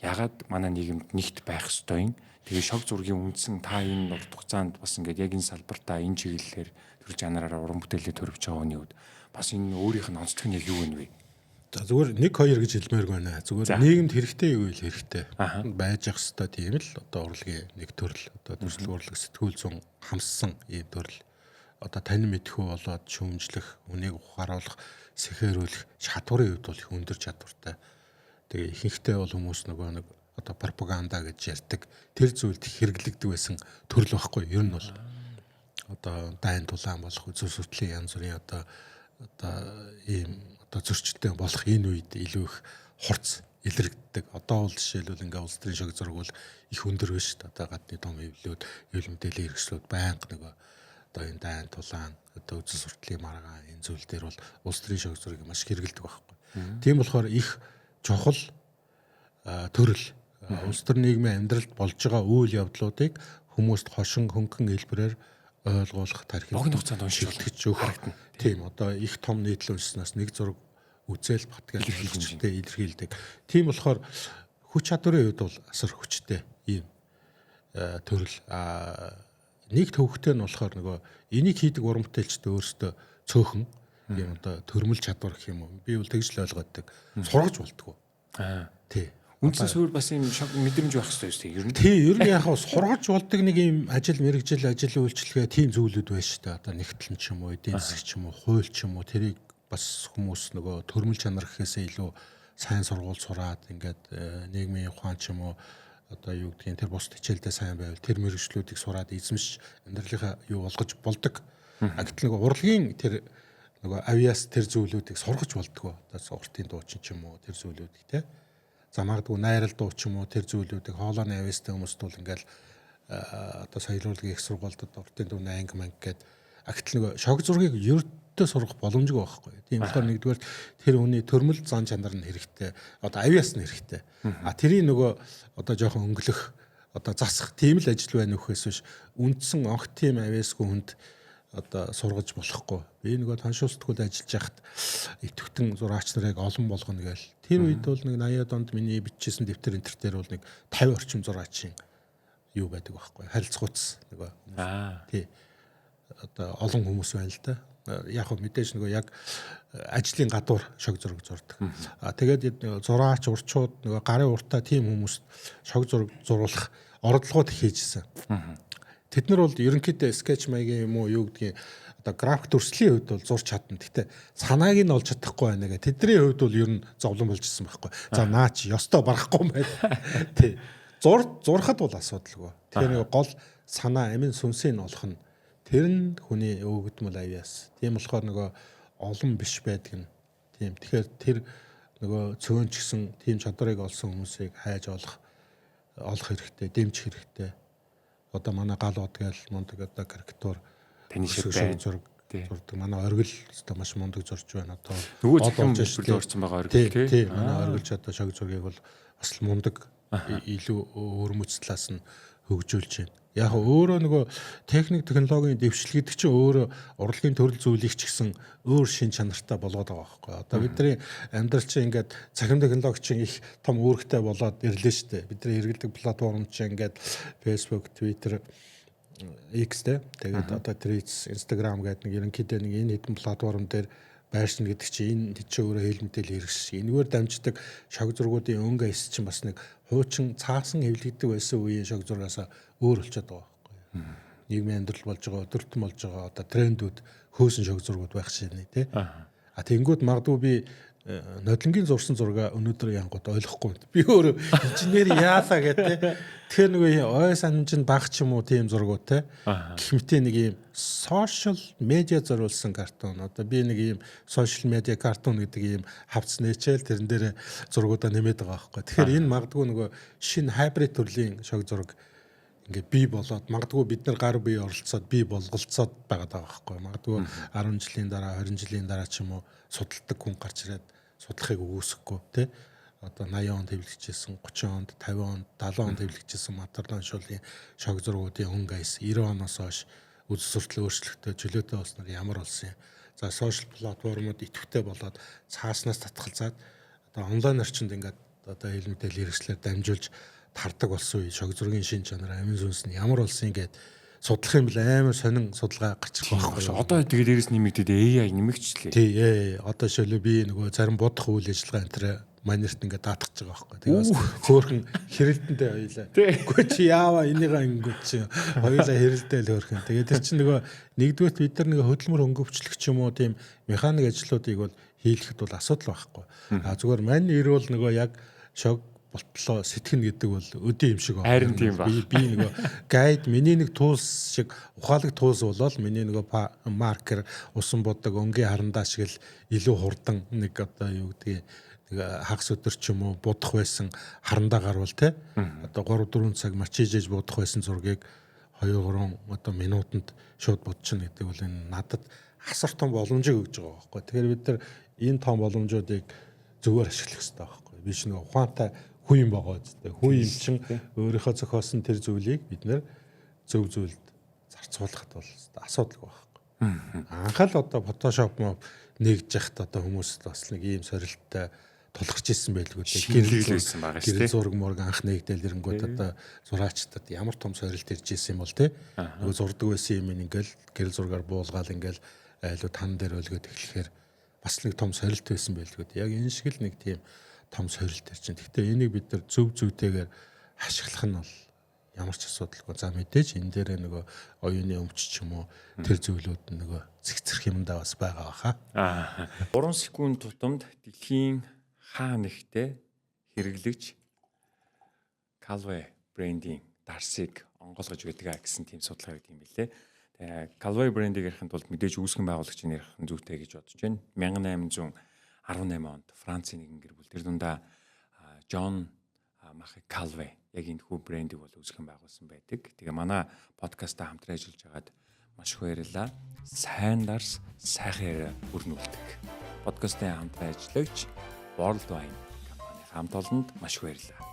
ягаад манай нийгэмд нэгт байх ёстой юм. Тэгээ шог зургийн үндсэн та энэ урт хугацаанд бас ингээд яг энэ салбартаа энэ чиглэлээр төр жанраараа уран бүтээлээ төрөвч байгаа хүний үед бас энэ өөрийнх нь онцлог нь яг юу вэ?
За зүгээр 1-2 гэж хэлмээр байна. Зүгээр нийгэмд хэрэгтэй юу вэ хэрэгтэй. Байж ах хэвээр тийм л одоо урлагийн нэг төрөл одоо төрөл урлаг сэтгүүл зүүн хамссан ийм төрөл. Одоо тань мэдхүү болоод шүүмжлэх, үнийг ухааруулах, сэхэрүүлэх чадварын хувьд бол их өндөр чадвартай. Тэгээ ихэнхдээ бол хүмүүс нөгөө нэг одоо пропаганда гэж ярьдаг тэр зүйлд хэрэглэгддэг байсан төрөл байхгүй. Ер нь бол одоо дайн тулаан болох үзэл сурталын янз бүрийн одоо ийм одоо зөрчилтэй болох энэ үед илүү их хурц илэрэгддэг. Одоо бол жишээлбэл ингээ улс төрийн шог зураг бол их өндөр биш шүү дээ. Одоо гадны том хэвлэлүүд, хэвлэл мэдээллийн хэрэгслүүд байнга нөгөө одоо энэ дайн тулаан, одоо үзэл сурталын маргаан энэ зүйл дээр бол улс төрийн шог зургийг маш их хэрэглэдэг байхгүй. Тийм болохоор их чухал төрөл улс төр нийгмийн амьдралд болж байгаа үйл явдлуудыг хүмүүст хошин хөнгөн хэлбэрээр ойлгуулах тархи
богино хугацаанд уншилж
өгөх харагдана. Тийм одоо их том нийтлэл уншсанаас нэг зураг үзэл батгал илэрхийлдэг. Тийм болохоор хүч чадварын хувьд бол асар хүчтэй ийм төрөл. Нэг төвхтэй нь болохоор нөгөө энийг хийдэг уран бүтээлчд өөрсдөө цөөхөн ийм одоо төрмөл чадвар гэх юм уу. Би бол тэгж л ойлгодог. Сургаж болтгоо. Тий.
Үндсэн суурь бас юм мэдрэмж байх хэрэгтэй шүү дээ. Ер нь.
Тий, ер нь яг сургаж болдог нэг юм ажил мэргэжил ажил үйлчлэгээ тийм зүйлүүд байна шүү дээ. Одоо нэгтлэн ч юм уу, эдийн засаг ч юм уу, хууль ч юм уу тэрийг бас хүмүүс нөгөө төрмөл чанар гэхээсээ илүү сайн сургууль сураад ингээд нийгмийн ухаан ч юм уу одоо юу гэдгийг тэр бус хичээлдээ сайн байвал тэр мэргэжлүүдийг сураад эзэмш амьдралынхаа юу болгож болдог. Гэтэл нөгөө урлагийн тэр нөгөө авиас тэр зүйлүүдийг сургаж болдгоо. Одоо уртын дуучин ч юм уу тэр зүйлүүдийг те. За магадгүй найрал дуу ч юм уу тэр зүйлүүдийг хоолойны авьяастай хүмүүст бол ингээл одоо соёл урлагийн их сургуульд уртын дууны анги манг гээд гэтэл нөгөө шог зургийг ердөө сурах боломжгүй байхгүй. Тийм болохоор нэгдүгээр тэр хүний төрмөл зан чанар нь хэрэгтэй. Одоо авиас нь хэрэгтэй. Тэрийг нөгөө одоо жоохон өнгөлөх одоо засах тийм л ажил байна нөхөөс биш үндсэн огт тийм авиасгүй хүнд одоо сургаж болохгүй. Би нөгөө таншуул сэтгүүлд ажиллаж байхад идэвхтэн зураач нарыг олон болгоно гээл. Тэр үед бол нэг 80-аад онд миний бичижсэн дэвтэр энтер дээр бол нэг 50 орчим зураачийн юу байдаг байхгүй. Харилцагууц нөгөө. Тий. Одоо олон хүмүүс байна л да. Яг хөө мэдээж нөгөө яг ажлын гадуур шог зураг зурдаг. Тэгээд зураач урчууд нөгөө гарын уртаа тийм хүмүүст шог зураг зуруулах оролдлогод хийжсэн. Тэд нар бол ерөнхийдөө скетч маягийн юм уу юу гэдгийг одоо график төрслийн хувьд бол зурч чадна. Гэтэ санааг нь олж чадахгүй байна гэх. Тэдний хувьд бол ер нь зовлон болж ирсэн байхгүй. За наач ёстой барахгүй юм байна. Тий. Зурхад бол асуудалгүй. Тэгэхээр нэг гол санаа амин сүнсийг олох нь тэр нь хүний өвгдмөл авьяас. Тийм болохоор нөгөө олон биш байдаг нь. Тийм. Тэгэхээр тэр нөгөө цөөн ч гэсэн тийм чадварыг олсон хүмүүсийг хайж олох хэрэгтэй, дэмжих хэрэгтэй. Одоо манай гал од гээл мундаг одоо карикатур
таны шиг бай
зураг зурдаг. Манай оргил одоо маш мундаг зурж байна. Одоо
нөгөө зөвхөн бүрл орсон байгаа оргил
тий. Манай оргилч одоо шог зургийг бол бас мундаг илүү өрмөц талаас нь хөгжүүлж байна. Яг өөрөө нөгөө техник технологийн дэвшил гэдэг чинь өөрөө урлагийн төрөл зүйлийг ч гэсэн өөр шин чанартай болгоод байгаа байхгүй. Одоо бидний амьдрал чинь ингээд цахим технологи чинь их том үүрэгтэй болоод ирлээ шүү дээ. Бидний хэрэглэдэг платформ чинь ингээд Facebook, Twitter, X-тэй. Тэгээд одоо Threads, Instagram гэдэг нэг ерөнхийдөө нэг энэ хэдэн платформ дээр байршин гэдэг чинь энэ тийч өөрөө хэл мэдээлэл хэрэгс. Энэгээр дамждаг шог зургуудын өнгө эс чинь бас нэг хуучин цаасан хэвлэгддэг байсан үеийн шог зургаас өөр болчиход байгаа байхгүй. Нийгмийн амьдрал болж байгаа, өдөртөн болж байгаа одоо трендүүд хөөсөн шог зургууд байх ширнэ тий. Тэнгүүд магадгүй би нодлонгийн зурсан зураг өнөөдөр янгууд ойлгохгүй. Би өөрөө инженер яалаа гэдэг. Тэгэхээр нөгөө ой санамжинд баг ч юм уу тийм зургууд те. Гэх нэг юм сошиал медиа зориулсан картун. Одоо би нэг юм сошиал медиа картун гэдэг юм хавц нээчээл тэрэн дээр зургуудаа нэмээд байгаа байхгүй. Тэгэхээр энэ магадгүй нөгөө шинэ хайбрид төрлийн шог зураг ингээ бий болоод магадгүй бид нар гар бие оролцоод бий болголцоод байгаа даа байхгүй. Магадгүй 10 жилийн дараа 20 жилийн дараа ч юм уу судалдаг хүн гарч ирээд судлахыг үгүйсэхгүй тий. Одоо 80 онд хэвлэгчсэн, 30 онд, 50 онд, 70 онд хэвлэгчсэн матерлон шуулын шог зургуудын өнгө айс 90 оноос хойш үзэл суртал өөрчлөлтөө чөлөөтэй болсноор ямар болсон юм. За сошиал платформуд идэвхтэй болоод цааснаас татгалзаад одоо онлайн орчинд ингээд одоо хэл мэдээлэл хэрэгслээр дамжуулж тардаг болсон үе шог зургийн шин чанар амин сүнс нь ямар болсон ингээд судлах юм бол амар сонин судалгаа гарч ирэх байхгүй.
Одоо тэгээд дээрээс нэмэгдээд AI нэмэгчлээ.
Тий, одоо шөлөө би нөгөө зарим бодох үйл ажиллагаа энэ төр манерт ингээд даатгаж байгаа байхгүй. Тэгээд хөөхөн хэрэлдэндээ хоёлаа. Үгүй чи яава энийгээ ингээд чи хоёлаа хэрэлдээл хөөхөн. Тэгээд тэр чинь нөгөө нэгдүгürt бид нар нэг хөдөлмөр хөнгөвчлөх ч юм уу тийм механик ажлуудыг бол хийлгэхэд бол асуудал байхгүй. Зүгээр мань ирвэл нөгөө яг шог болтлоо сэтгэнэ гэдэг бол өдөө юм шиг байна.
Харин тийм ба.
Би нөгөө гайд миний нэг туус шиг ухаалаг туус болол миний нөгөө маркер усан бодог өнгийн харандаа шиг л илүү хурдан нэг одоо юу гэдгийг тэгээ хагас өдөр ч юм уу будах байсан харандаа гарвал те одоо 3 4 цаг мачижээж будах байсан зургийг 2 3 одоо минутанд шууд будчихна гэдэг бол энэ надад асар том боломжийг өгж байгаа байхгүй. Тэгэхээр бид нар энэ том боломжуудыг зөвөр ашиглах хэрэгтэй байхгүй. Биш нэг ухаантай хүн юм байгаа үстэй. Хүн юм чинь өөрийнхөө зохиосон тэр зүйлийг бид нар зөв зүйлд зарцуулахад бол асуудал байхгүй. Анхаал одоо фотошоп нэгж яхад одоо хүмүүст бас нэг ийм сорилттой тулгарч ирсэн байлгүй гэрэл зураг мураг анх нэгдэл ирэнгүүт одоо зураачдад ямар том сорилт ирж ирсэн юм бол те нөгөө зурдаг байсан юм ингээл гэрэл зургаар буулгаал ингээл айлуу тан дээр өлгөөд эхлэхээр бас нэг том сорилт байсан байлгүй. Яг энэ шиг л нэг тийм том сорилт ирж байна. Гэхдээ энийг бид нар зөв зүйтэйгээр ашиглах нь бол ямар ч асуудалгүй. За мэдээж энэ дээр нөгөө оюуны өмч ч юм уу тэр зүйлүүд нөгөө зэгцэрх юмдаа бас байгаа баха.
3 секунд тутамд дэлхийн хаа нэгтээ хэрэглэгч Calvay брендийн дарсыг онгойлгож байдаг гэсэн тийм судалгаа гэдэг юм билээ. Тэгээ Calvay брендийг ярихын тулд мэдээж үүсгэн байгуулагчийн ярих нь зүйтэй гэж бодож байна. 1818 онд Францын нэгэн гэр бүл тэр дундаа John Marie Calvay яг энэ хүү брендийг бол үүсгэн байгуулсан байдаг. Тэгээ манай подкастаа хамтран ажиллаж байгаад маш их баярлалаа. Сайн дарс сайхан яриа өрнүүлдэг. Подкастын хамтран ажиллагч World Wine компани хамт олонд маш их баярлалаа.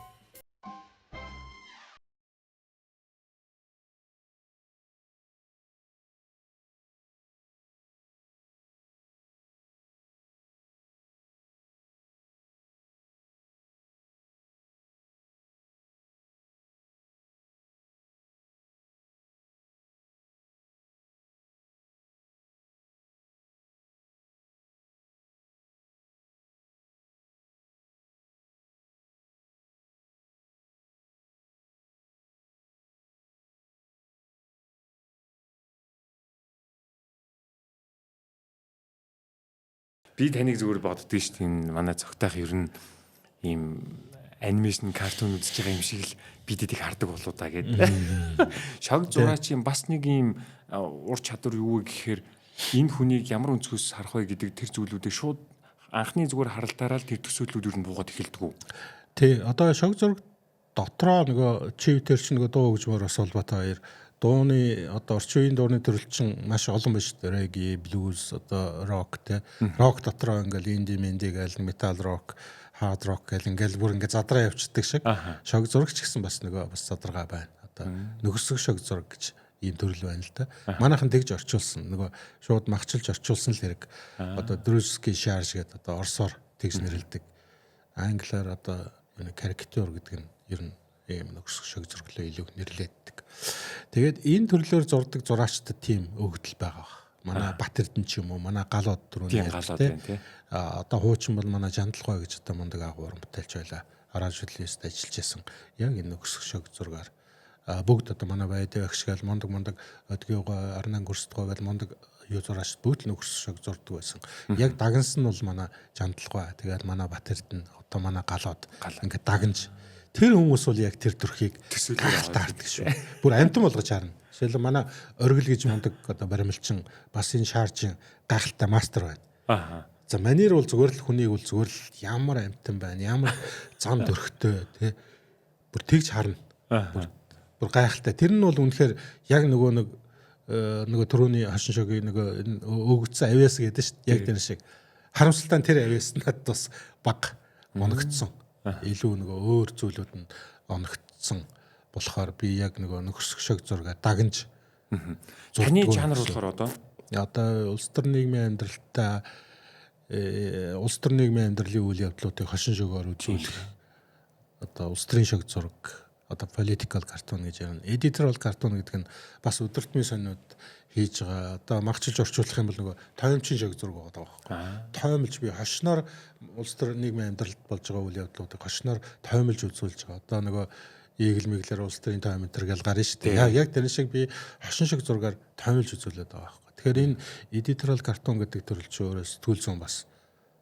Би таныг зүгээр боддгоо шүү дээ. Манай цогтойх ер нь ийм анимашн картун үзэж байгаа юм шиг л бидэдийг хардаг болоо да гэдэг. Шог зураачийн бас нэг ийм ур чадвар юу вэ гэхээр энэ хүнийг ямар өнцгөөс харах вэ гэдэг тэр зүйлүүдийг шууд анхны зүгээр харалтаараа л тэр төсөөллүүд ер нь буугаад эхэлдэг үү?
Тий, одоо шог зураг дотроо нөгөө чивтэр чинь нөгөө дуу гэж бас холбоотой хоёр дууны одоо орчин үеийн дууны төрөл чинь маш олон байна шүү дээ. Reggae, blues, одоо rock те. Rock дотроо ингээл indie, indie гээл metal rock, hard rock гээл ингээл бүр ингээ задраа явцдаг шиг. Шог зураг ч гэсэн бас нөгөө бас задрага байна. Одоо нөхөсөг шог зураг гэж ийм төрөл байна л да. Манайхан тэгж орчуулсан. Нөгөө шууд махчилж орчуулсан л хэрэг. Одоо Drusky charge гэдэг одоо орсоор тэгж нэрлэдэг. Англиар одоо карикатур гэдэг нь ер нь ийм нөхөсөг шог зураглаа илүү нэрлэдэг. Тэгээд энэ төрлөөр зурдаг зураачдад тийм өгдөл байгаа. Манай Бат Эрдэнэ ч юм уу, манай Галууд түрүүний ярьдаг. Одоо хуучин бол манай Жандалгой гэж одоо мундаг агуу уран бүтээлч байлаа. Аранжлист ажиллаж байсан. Яг энэ нөхөсөг шог зургаар бүгд одоо манай Байдаг агшгаал мундаг өдгийгөө арнан гөрсдгөө гэл мундаг юу зураач бүгд нөхөсөг шог зурдаг байсан. Яг дагнас нь бол манай Жандалгой. Тэгээд манай Бат Эрдэнэ одоо манай Галууд ингээд дагнж тэр хүмүүс бол яг тэр төрхийг төсөөлөөр таардаг шүү. Бүр амтан болгож харна. Жишээлбэл манай оргил гэж мундаг одоо баримлчин бас энэ шааржин гайхалтай мастер байна. За манер бол зүгээр л хүнийг бол зүгээр л ямар амтан байна, ямар зам төрхтэй тий. Бүр тэгж харна. Бүр гайхалтай. Тэр нь бол үнэхээр яг нөгөө түрүүний хошин шогийн нөгөө өгөгдсөн авиас гэдэг шүү дээ. Яг тэр шиг. Харамсалтай тэр авиас надад бас баг оногдсон. Илүү нөгөө өөр зүйлүүд нь оногдсон болохоор би яг нөгөө нөхөсөг шог зураг дагнж
таны жанр болохоор
одоо улс төр нийгмийн амьдралтай улс төр нийгмийн амьдралын үйл явдлуудыг хошин шогоор үзүүлэх одоо улс төрийн шог зураг одоо political cartoon гэж ярина. Editorial cartoon гэдэг нь бас өдөртмийн сониуд хийж байгаа. Одоо магчилж орчуулах юм бол нөгөө тоймчин шог зураг байгаа байхгүй. Тоймлж би хошноор улс төр нийгмийн амьдралд болж байгаа үйл явдлуудыг хошноор тоймлж үзүүлж байгаа. Одоо нөгөө ийгэл мэглэр улс төрийн тоймтер гэл гарна шүү дээ. Яг тэр шиг би хошин шог зургаар тоймлж үзүүлээд байгаа байхгүй. Тэгэхээр энэ editorial cartoon гэдэг төрөл чи өөрөө сэтгүүл зүйн бас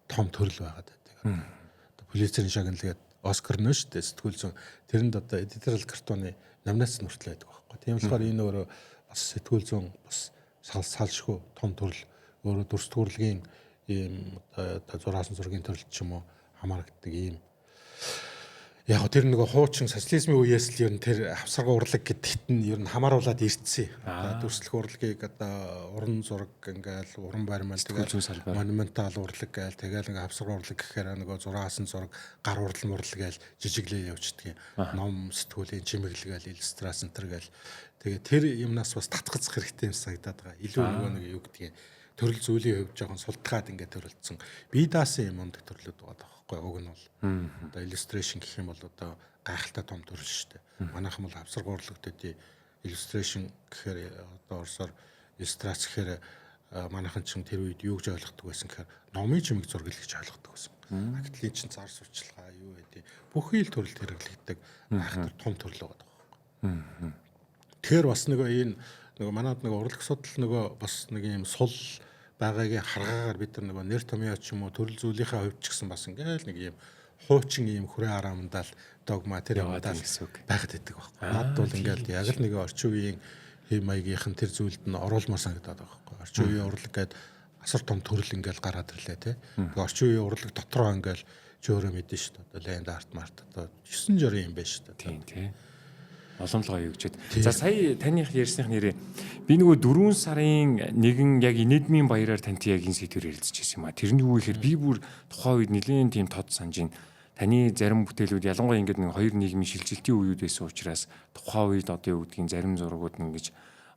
том төрөл байгаад байдаг. Одоо Пулитцерийн шагналгээд Оскар нөө шүү дээ сэтгүүл зүйн. Тэрэнд одоо editorial cartoon-ы номинаци нүртэл байдаг байхгүй. Тийм болохоор энэ өөрөө бас сэтгүүл зүйн бас салшгүй том төрөл өөрөө дүрс төрөлгийн ийм одоо зураасан зургийн төрөл ч юм уу хамаардаг ийм. Яг тэр нөгөө хуучин социализмын үеэс л ер нь тэр авсарга урлаг гэдэгт нь ер нь хамааруулаад ирсэн. Дүрслэх урлагийг одоо уран зураг ингээл уран баримт тэгэл монументал урлаг гээл тэгэл ингээ авсарга урлаг гэхээр нөгөө зураасан зураг гар урлал мурлал гээл жижиглээ явчихдаг. Ном сэтгүүлийн чимэглэл гээл иллюстраци центр гээл тэгээ тэр юмнаас бас татгацах хэрэгтэй юм санагдаад байгаа. Илүү нөгөө нэг юу гэдгийг төрөл зүйлийн хувьд жоохон султгаад ингээ төрөлдсөн. Бие даасан юм ондаг төрлөд байгаа. Уг нь бол одоо illustration гэх юм бол одоо гайхалтай том төрөл шүү дээ. Манайхан бол авсарга урлаг төдий illustration гэхээр одоо орсоор иллюстрац гэхээр манайхан ч тэр үед юу гэж ойлгодог байсан гэхээр номын чимэг зураг л гэж ойлгодог байсан. Гэтэл энэ чинь зар сурчлагаа юу гэдэг бүхий л төрөлд хэрэглэгддэг гайхалтай том төрөл байгаа байхгүй. Тэгэхээр бас нөгөө манайд нөгөө урлаг судал нөгөө бас нэг юм сул байгаагийн харгаагаар бид нар нөгөө нэр томьёо ч юм уу төрөл зүйлийнхээ хувьд ч гэсэн бас ингээл нэг юм хуучин юм хүрээ араамдаал догма тэр яваадаа байгаад байдаг байхгүй. Наад бол ингээл яг л нэг орчин үеийн хэм маягийнхан тэр зүйлд нь оруулмаар санагдаад байгаа байхгүй. Орчин үеийн урлаг гээд асар том төрөл ингээл гараад ирлээ тий. Орчин үеийн урлаг дотроо ингээл жөөрөө мэдэн шүү дээ. Одоо ленд арт март одоо 9 жирийн юм байна шүү дээ. Тийм тий.
Боломжтой юу гэжээд. За сая таних ярьсных нэрээ би нөгөө 4 сарын 1 яг инэдмийн баяраар тантай яг энэ сэдвээр ярилцж байсан юм а. Тэрний юу гэхээр би бүр тухайн үед нэлээд тийм тод санаж ин таны зарим бүтээлүүд ялангуяа ингээд нэг хоёр нийгмийн шилжилтийн үеуд байсан учраас тухайн үед одоо юу гэдгийг зарим зургууд нь ингэж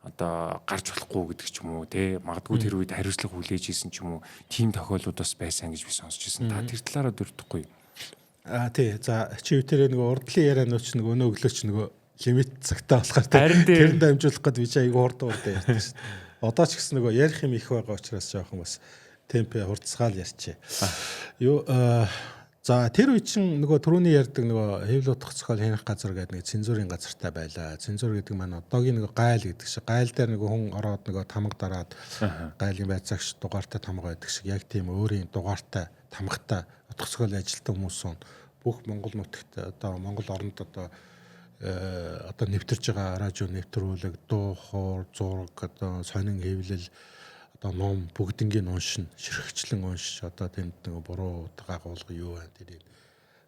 одоо гарч болохгүй гэдэг ч юм уу те магадгүй тэр үед хариуцлага хүлээж ийсэн ч юм уу тийм тохиолдлууд бас байсан гэж би сонсч байсан. Та тэр талаараа дурдахгүй.
Тий. За чи тэр нөгөө урдлын ярианууч нөгөө өнөө өглөөч нөгөө лимит цагтаа болохоор тэрэн дамжуулах гээд би ч айгүй хурдан ярьдаг шүү дээ. Одоо ч гэсэн нөгөө ярих юм их байгаа учраас жоохон бас темпээ хурцгаал ярьчээ. Юу за тэр үе чинь нөгөө түрүүний ярьдаг нөгөө хэвлэл утга зохиол хянах газар гэдэг нэг цензурын газартай байлаа. Цензур гэдэг маань одоогийн нөгөө гайл гэдэг шиг гайл дээр нөгөө хүн ороод нөгөө тамга дараад гайлын байцаагч дугаартай тамга байдаг шиг яг тийм өөрийн дугаартай тамгатай утга зохиол ажилтан хүмүүс бүх Монгол нутагт одоо Монгол оронд одоо нэвтэрж байгаа радио нэвтрүүлэг, дуу хоор, зураг, одоо сонин хэвлэл, одоо ном бүгднийг уншина, ширхэгчлэн уншиж одоо тэнд нэг буруу утга агуулга юу байна тэрийг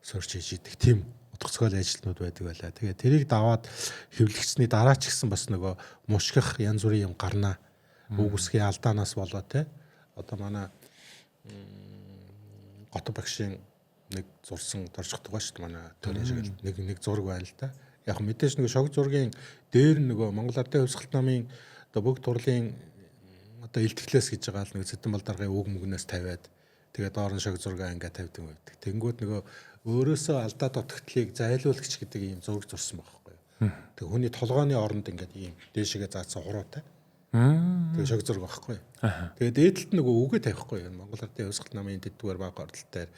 сорч хийж идэг тийм утга зохиол ажилтнууд байдаг байлаа. Тэгээ тэрийг даваад хэвлэгчсний дараа ч гэсэн бас нөгөө мушгих янз бүрийн юм гарнаа. Үг үсгийн алдаанаас болоо те. Одоо манай Готов багшийн нэг зурсан торчгдог ба шүү дээ манай төрийн шиг нэг зураг байна л да. Яг мэдээж нөгөө шог зургийн дээр нөгөө Монгол Ардын хувьсгалт намын одоо бүгд турлын одоо илтгэлээс гэж байгаа л нэг Цэдэн Балдаргын үг мөгнөөс тавиад тэгээд доор нь шог зургаа ингээ тавьдаг байдаг. Тэнгүүд нөгөө өөрөөсөө алдаа дутагдлыг зайлуулагч гэдэг ийм зураг зурсан байхгүй юу. Тэг хүний толгойн оронд ингээд ийм дээшгээ заасан хуруутай. Тэгээ шог зураг байхгүй юу. Тэгээд дээдлэлт нөгөө үгээ тавихгүй юу. Монгол Ардын хувьсгалт намын дэддүгээр баг ордолтоор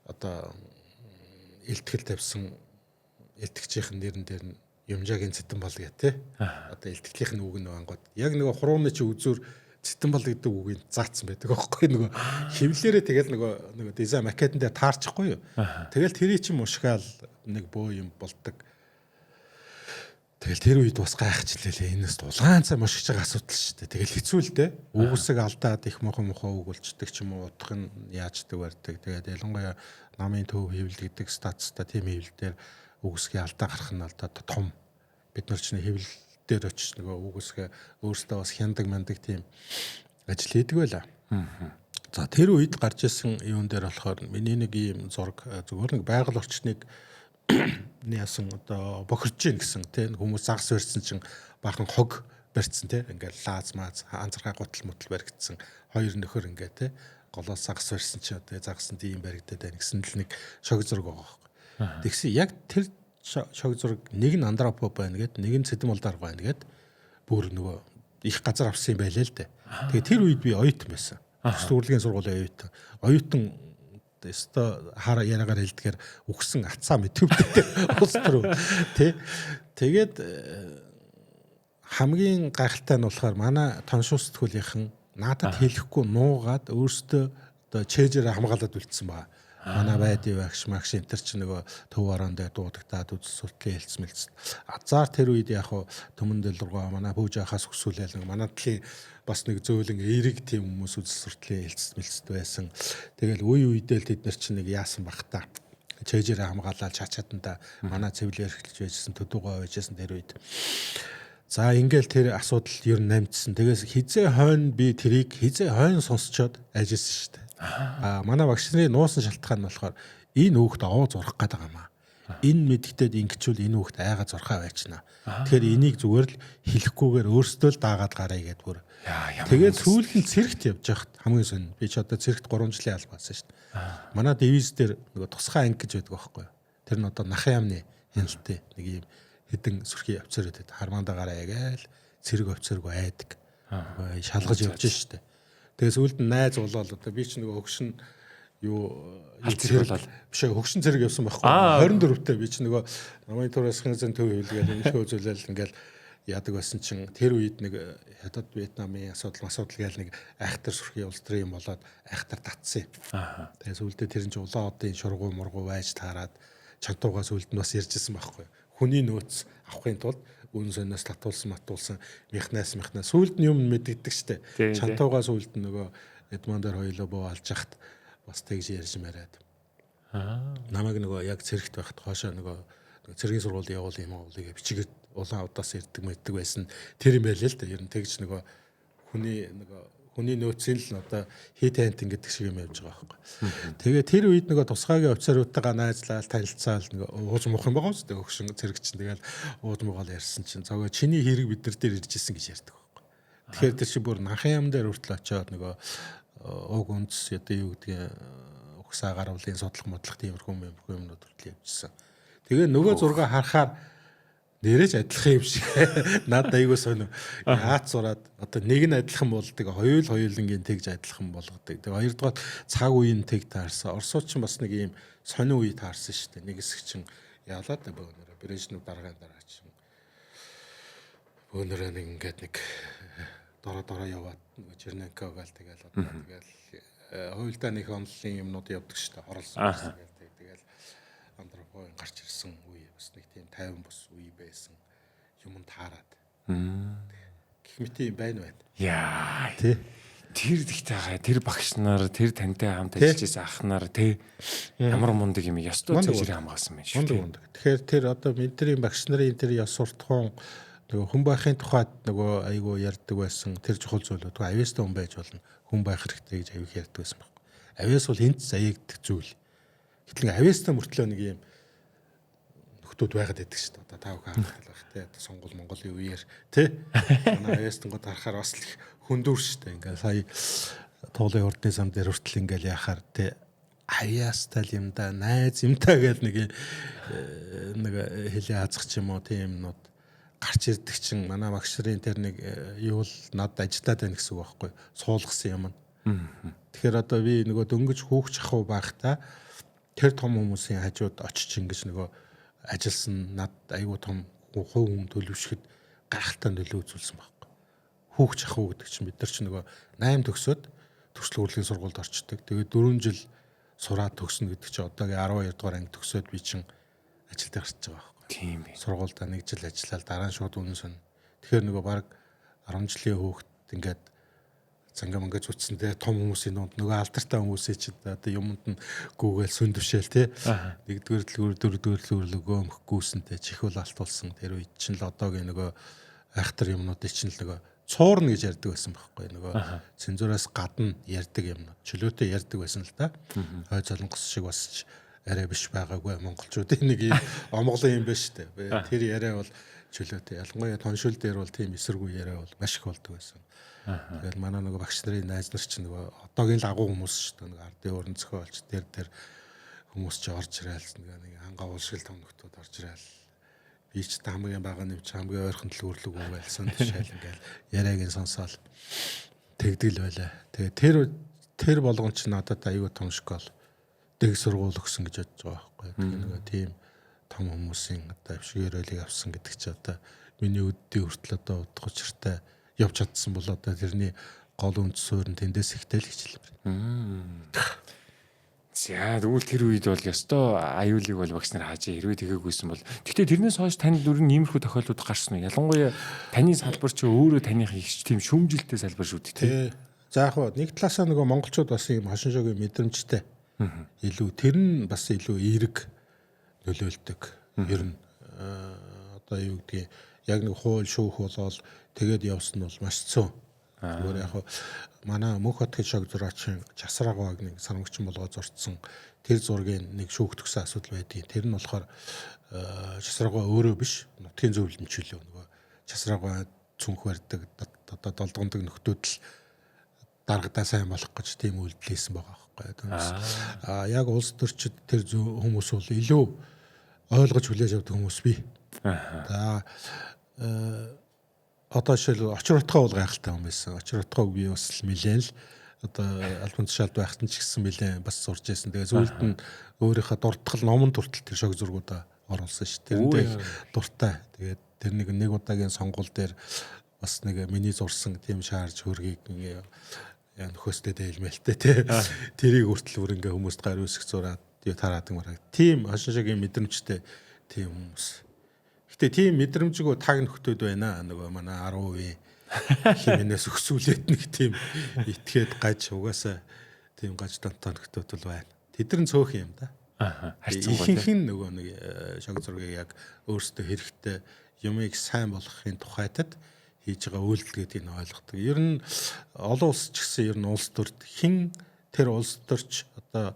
одоо илтгэл тавьсан илтгэгчийн нэрэн дээр нь Юмжаагийн Цэдэн бол гэх тээ. Одоо илтгэлийн үг нь ангууд. Яг нөгөө хурууны чи үзүүр Цэдэн бол гэдэг үгийг заацсан байдаг аахгүй нөгөө хевлэрээ тэгэл нөгөө дизайн макетн дээр таарчихгүй юу. Тэгэл тэрий чи мушгаал нэг бөө юм болдог. Тэгэл тэр үед бас гайхчихлээ. Энэс дулгаан цай мушгиж байгаа асуудал шүү дээ. Тэгэл хэцүү л дээ. Үгсэг алдаад их мохоо үг болчдөг ч юм уу утга нь яаждаг барьдаг. Тэгээд ялангуяа намын төв хэвлэл гэдэг статустай тийм хэвлэлээр үгсгийн алдаа гарах нь алдаа том. Бид нар ч хэвлэл дээр очиж нөгөө үгсгээ өөрсдөө бас хяндаг мандаг тийм ажил хийдэг байлаа. За тэр үед гарч исэн юун дээр болохоор миний нэг ийм зураг зүгээр нэг байгаль орчныг яасан одоо бохирж гин гэсэн тийм хүмүүс загас барьсан чинь бахан хог барьсан тийм ингээл лааз мааз анзархай гутал мутал баригдсан хоёр нөхөр ингээ тийм голоос загас барьсан чинь одоо загсанд ийм баригдаад байна гэсэн л нэг шог зураг байгаа. Тэгсэн яг тэр шог зураг нэг нь андропоп байна гэд нэг нь Цэдэн Балдар байна гэд бүр нөгөө их газар авсан юм байлээ л дээ. Тэгээ тэр үед би оюутан байсан. Төсвөрлөгийн сургуулийн оюутан. Оюутан өстой хараа яриагаар хэлдгээр үгсэн атсаа мэтвэдтэй улс төр тий. Тэгээд хамгийн гайхалтай нь болохоор манай тоншуу сэтгүүлийнхэн надад хэлэхгүй нуугаад өөртөө одоо чэйжээр хамгаалаад үлдсэн баа. Манай байдын багш магш энтер ч нөгөө төв орон дээр дуудагдаад үзэл суртлын хэлцмэлцсэн. Азар тэр үед яг төмөн дэлргөө манай пүүж ахаас өсвөлээл нэг манай талын бас нэг зөөлөн эерэг тийм хүмүүс үзэл суртлын хэлцмэлцэд байсан. Тэгэл үе үедээ л тэд нар чинь нэг яасан бах та. Чэжээр хамгаалаад чачаатанда манай цэвлэр эхэлж байжсэн төдөгөө байжсэн тэр үед. За ингээл тэр асуудал ер нь намжсан. Тэгээс хизээ хойно би тэрийг хизээ хойно сонсчоод ажилласан шүү дээ. Манай багш нарын нуусан шалтгаан нь болохоор энэ хүүхд овоо зурах гээд байгаа маа. Энэ мэдгтээд ингэчүүл энэ хүүхд айгаа зурхаа байчна. Тэгэхээр энийг зүгээр л хэлэхгүйгээр өөрсдөө л даагаад гараа гэдэг бүр. Тэгээд сүүлд нь цэрэгт явж хахад хамгийн сонь. Би ч одоо цэрэгт 3 жилийн албаасан шүү дээ. Манай дивиз дээр нөгөө тусгай анги гэж байдаг байхгүй юу? Тэр нь одоо нахын яамны хяналттай нэг юм хэдэн сүрхий офицерүүд хармаандаа гараа ягаал цэрэг офицергүй айдаг. Шалгаж явж штэ. Тэгээс үлд нь найз болоод одоо би ч нөгөө хөгшин юу
цэрэг болоод
биш хөгшин цэрэг явсан байхгүй 24-т би ч нөгөө намын туурасхын зэн төв хөвлгээл өнөхөө үзүүлэл ингээл яадаг байсан чинь тэр үед нэг хятад Вьетнамын асуудал гээл нэг айхтар сүрхий улс төр юм болоод айхтар татсан. Тэгээс үлдээ тэр нь ч улаан одын шургуу мургуу байж таарад чантуугаас үлд нь бас ярьжсэн байхгүй. Хүний нөөц авахын тулд үн сонноос татуулсан механизм сүлд нь юм мэддэгдэг штэ. Чантуугаас сүлд нь нөгөө Эдмондор хоёлоо боо алж яхад бас тэгж ярьж мараад. Намайг нөгөө яг цэрэгт байхад хоошоо нөгөө цэргийн сургуулийн явуул юм уулыг бичигээд улаан удаас ирдэг мэддэг байсан. Тэр юм байлээ л да. Ер нь тэгж нөгөө хүний нөөцийн л одоо хит хантинг гэдэг шиг юм явж байгаа байхгүй. Тэгээ тэр үед нөгөө тусгайгийн офицеруудтайгаа найзлал танилцаал нөгөө ууж муух юм байгаа юм зү хөгшин цэрэг чинь тэгэл ууж муугаал ярьсан чинь зөөгөө чиний хэрэг бид нар дээр ирж исэн гэж ярьдаг байхгүй. Тэгэхээр тэр чи бүр нахын ям дээр хүртэл очиод нөгөө уг үндэс одоо юу гэдгийг угсаа гаруулын судлах модлох тиймэрхүү юмнууд хүртэл явжсан. Тэгээ нөгөө зураг харахаар нэрэж адилхан юм шиг. Наад айгуу сонио. Яац зураад одоо нэг нь адилхан болдог, хоёулангийн тэгж адилхан болгодог. Тэгээ хоёрдугаар цаг үеийн тэг таарсан. Оросууд ч бас нэг ийм сонио үе таарсан шүү дээ. Нэг хэсэг чинь яалаа да бөөнөрө Брежнев дараагийн дараа чинь бөөнөрөө нэг ингээд нэг дороо яваад нөгөө Черненко гаал тэгэл одоо тэгэл хоёулдаа нэг онлын юмнууд явдаг шүү дээ. Хорлсон тэгэл антропоид гарч ирсэн үе бас нэг тийм 50 бус үе байсан юм таарад. Гэх мэт юм байна.
Яа. Тэр ихтэй тэр багш нар тэр тантай хамт ажиллаж байсан ах нар тий ямар мундаг юм ястуу цэжрээ хамгаалсан байх шүү.
Тэгэхээр тэр одоо менторийн багш нарын тэр яс суртахуун нөгөө хүн байхын тухайд нөгөө айгуу ярьдаг байсан. Тэр чухал зүйлүүд авьяастай хүн байж болно. Хүн байх хэрэгтэй гэж авиг ярьдаг байсан баг. Авьяас бол хинт заягддаг зүйл. Гэтэл авьяастай мөртлөө нэг юм нөхдүүд байгаад байдаг шүү дээ. Одоо тав хаалт байх тий. Одоо сонгол Монголын үеэр тий. Манай авьяастангууд харахаар бас их хөндүүр шүү дээ. Ингээ сая туулын урдны зам дээр хүртэл ингээл яхаар тий. Авьяастай юм да, найз юм да гэл нэг хэлээ хазах ч юм уу тийм юмнууд гарч ирдэг чинь манай багш нарын тэр нэг юу л над ажиллаад байна гэсэн үг байхгүй суулгасан юм. Тэгэхээр одоо би нөгөө дөнгөж хүүхч ах уу байхдаа тэр том хүмүүсийн хажууд очиж ингэж нөгөө ажилласан над айгүй том хувь хүн төлөвшөхөд гайхалтай нөлөө үзүүлсэн байхгүй. Хүүхч ах уу гэдэг чинь бид нар чинь нөгөө 8 төгсөөд төрслөг урлагийн сургуульд орчдөг. Тэгээд 4 жил сураад төгснө гэдэг чинь одоогийн 12 дугаар анги төгсөөд би чинь ажилд гарч байгаа байхгүй.
Тийм ээ.
Сургуульдаа 1 жил ажиллаад дараа нь шууд үнэн сон. Тэгэхээр нөгөө баг 10 жилийн хүүхэд ингээд цангам ингээд зүтсэн те том хүмүүсийн донд нөгөө алдартай хүмүүсээ чи одоо юмд нь гүүгээл сүн төвшөөл те нэгдүгээр дэлгүүр дөрөвдүгээр дэлгүүр лөгөө мөхгүйсэнтэй чихүүл алтуулсан тэр үед чинь л одоогийн нөгөө айхтар юмнуудыг чинь л нөгөө цуурна гэж ярьдаг байсан байхгүй нөгөө цензураас гадна ярьдаг юмнууд чөлөөтэй ярьдаг байсан л да. Хой цолонгос шиг бас арай биш байгаагүй монголчуудын нэг юм омголон юм байна шүү дээ. Тэр яриа бол чөлөөтэй. Ялангуяа тоншил дээр бол тийм эсэргүй яриа бол маш их болдог байсан. Тэгэл манай нөгөө багш нарын найз нар ч нөгөө одоогийн л агуу хүмүүс шүү дээ. Нөгөө ардын өрн зөхөө болж тэр хүмүүс ч орж ирээл нэг ханга уулшил том нөхдүүд орж ирээл би ч хамгийн бага нэмч хамгийн ойрхон төлөвлөг байл сон тушаал ингээл яриаг нь сонсоол тэгдэл байлаа. Тэгээ тэр болгон ч надад аюу том школ дэг сургууль өгсөн гэж бодож байгаа байхгүй. Тэгээ нөгөө тийм том хүмүүсийн одоо авшигээрэлийг авсан гэдэг чи одоо миний өддийн хүртэл одоо удах учиртай явж чадсан бол одоо тэрний гол үнд суурь нь тэндээс ихтэй л хичээл байна.
За тэгвэл тэр үед бол ёстой аюулыг бол багш нар хааж хэрвээ тэгээгүйсэн бол гэхдээ тэрнээс хойш танд дүр нь иймэрхүү тохиолдлууд гарсан уу? Ялангуяа таны салбар чи өөрөө таних их тийм шүүмжилтэй салбар шүү дээ.
За яг нэг талаасаа нөгөө монголчууд бас ийм хошин шогийн мэдрэмжтэй. Илүү тэр нь бас илүү эерэг нөлөөлдөг. Ер нь одоо юу гэдгийг яг нэг хууль шүүх болоод тэгээд явсан нь бол маш цөөн. Зүгээр яг манай Мөнх хотгийн шог зураачийн Часраагааг нэг санамгчин болгоо зурцсан тэр зургийн нэг шүүгдгсэн асуудал байдгийг. Тэр нь болохоор Часраагаа өөрөө биш, нутгийн зөвлөмж хилөө нөгөө Часраагаа цүнх барьдаг одоо долдгондог нөхдүүд л даргадаа сайн болох гэж тийм үйлдэл хийсэн байгаа байхгүй. Яг улс төрчид тэр хүмүүс бол илүү ойлгож хүлээж авдаг хүмүүс бий. За одоо шил очир утгаа бол гайхалтай юм байсан. Очир утгааг би бас нэлээд л одоо альбом тушаалд байхад ч гэсэн нэлээд бас сурж байсан. Тэгээ зөвлөлд нь өөрийнхөө дуртгал номон туртал тэр шог зургуудаа оруулсан шүү. Тэрэндээ дуртай. Тэгээд тэр нэг удаагийн сонгуул дээр бас нэг миний зурсан тийм шаарж хөргийг нөхөстэй дээлмэлтэй тий. Тэрийг хүртэл бүр ингээ хүмүүст гар үсэх зураад тараадаг мараа. Тийм хошин шогийн мэдрэмжтэй тийм хүмүүс. Гэтэ тийм мэдрэмжгүй таг нөхдүүд байна. Нөгөө манай 10% хэмнээс өксүүлээд нэг тийм итгээд гаж угаасаа тийм гаж тантаа нөхдүүд бол байна. Тэд нар цөөх юм да. Ихэнх нь нөгөө нэг шог зургийг яг өөрсдөө хэрэгтэй юмыг сайн болгохын тухайтад хийж байгаа үйлдэл гэдгийг ойлгодог. Ер нь олон улс ч гэсэн ер нь улс төрд хин тэр улс төрч одоо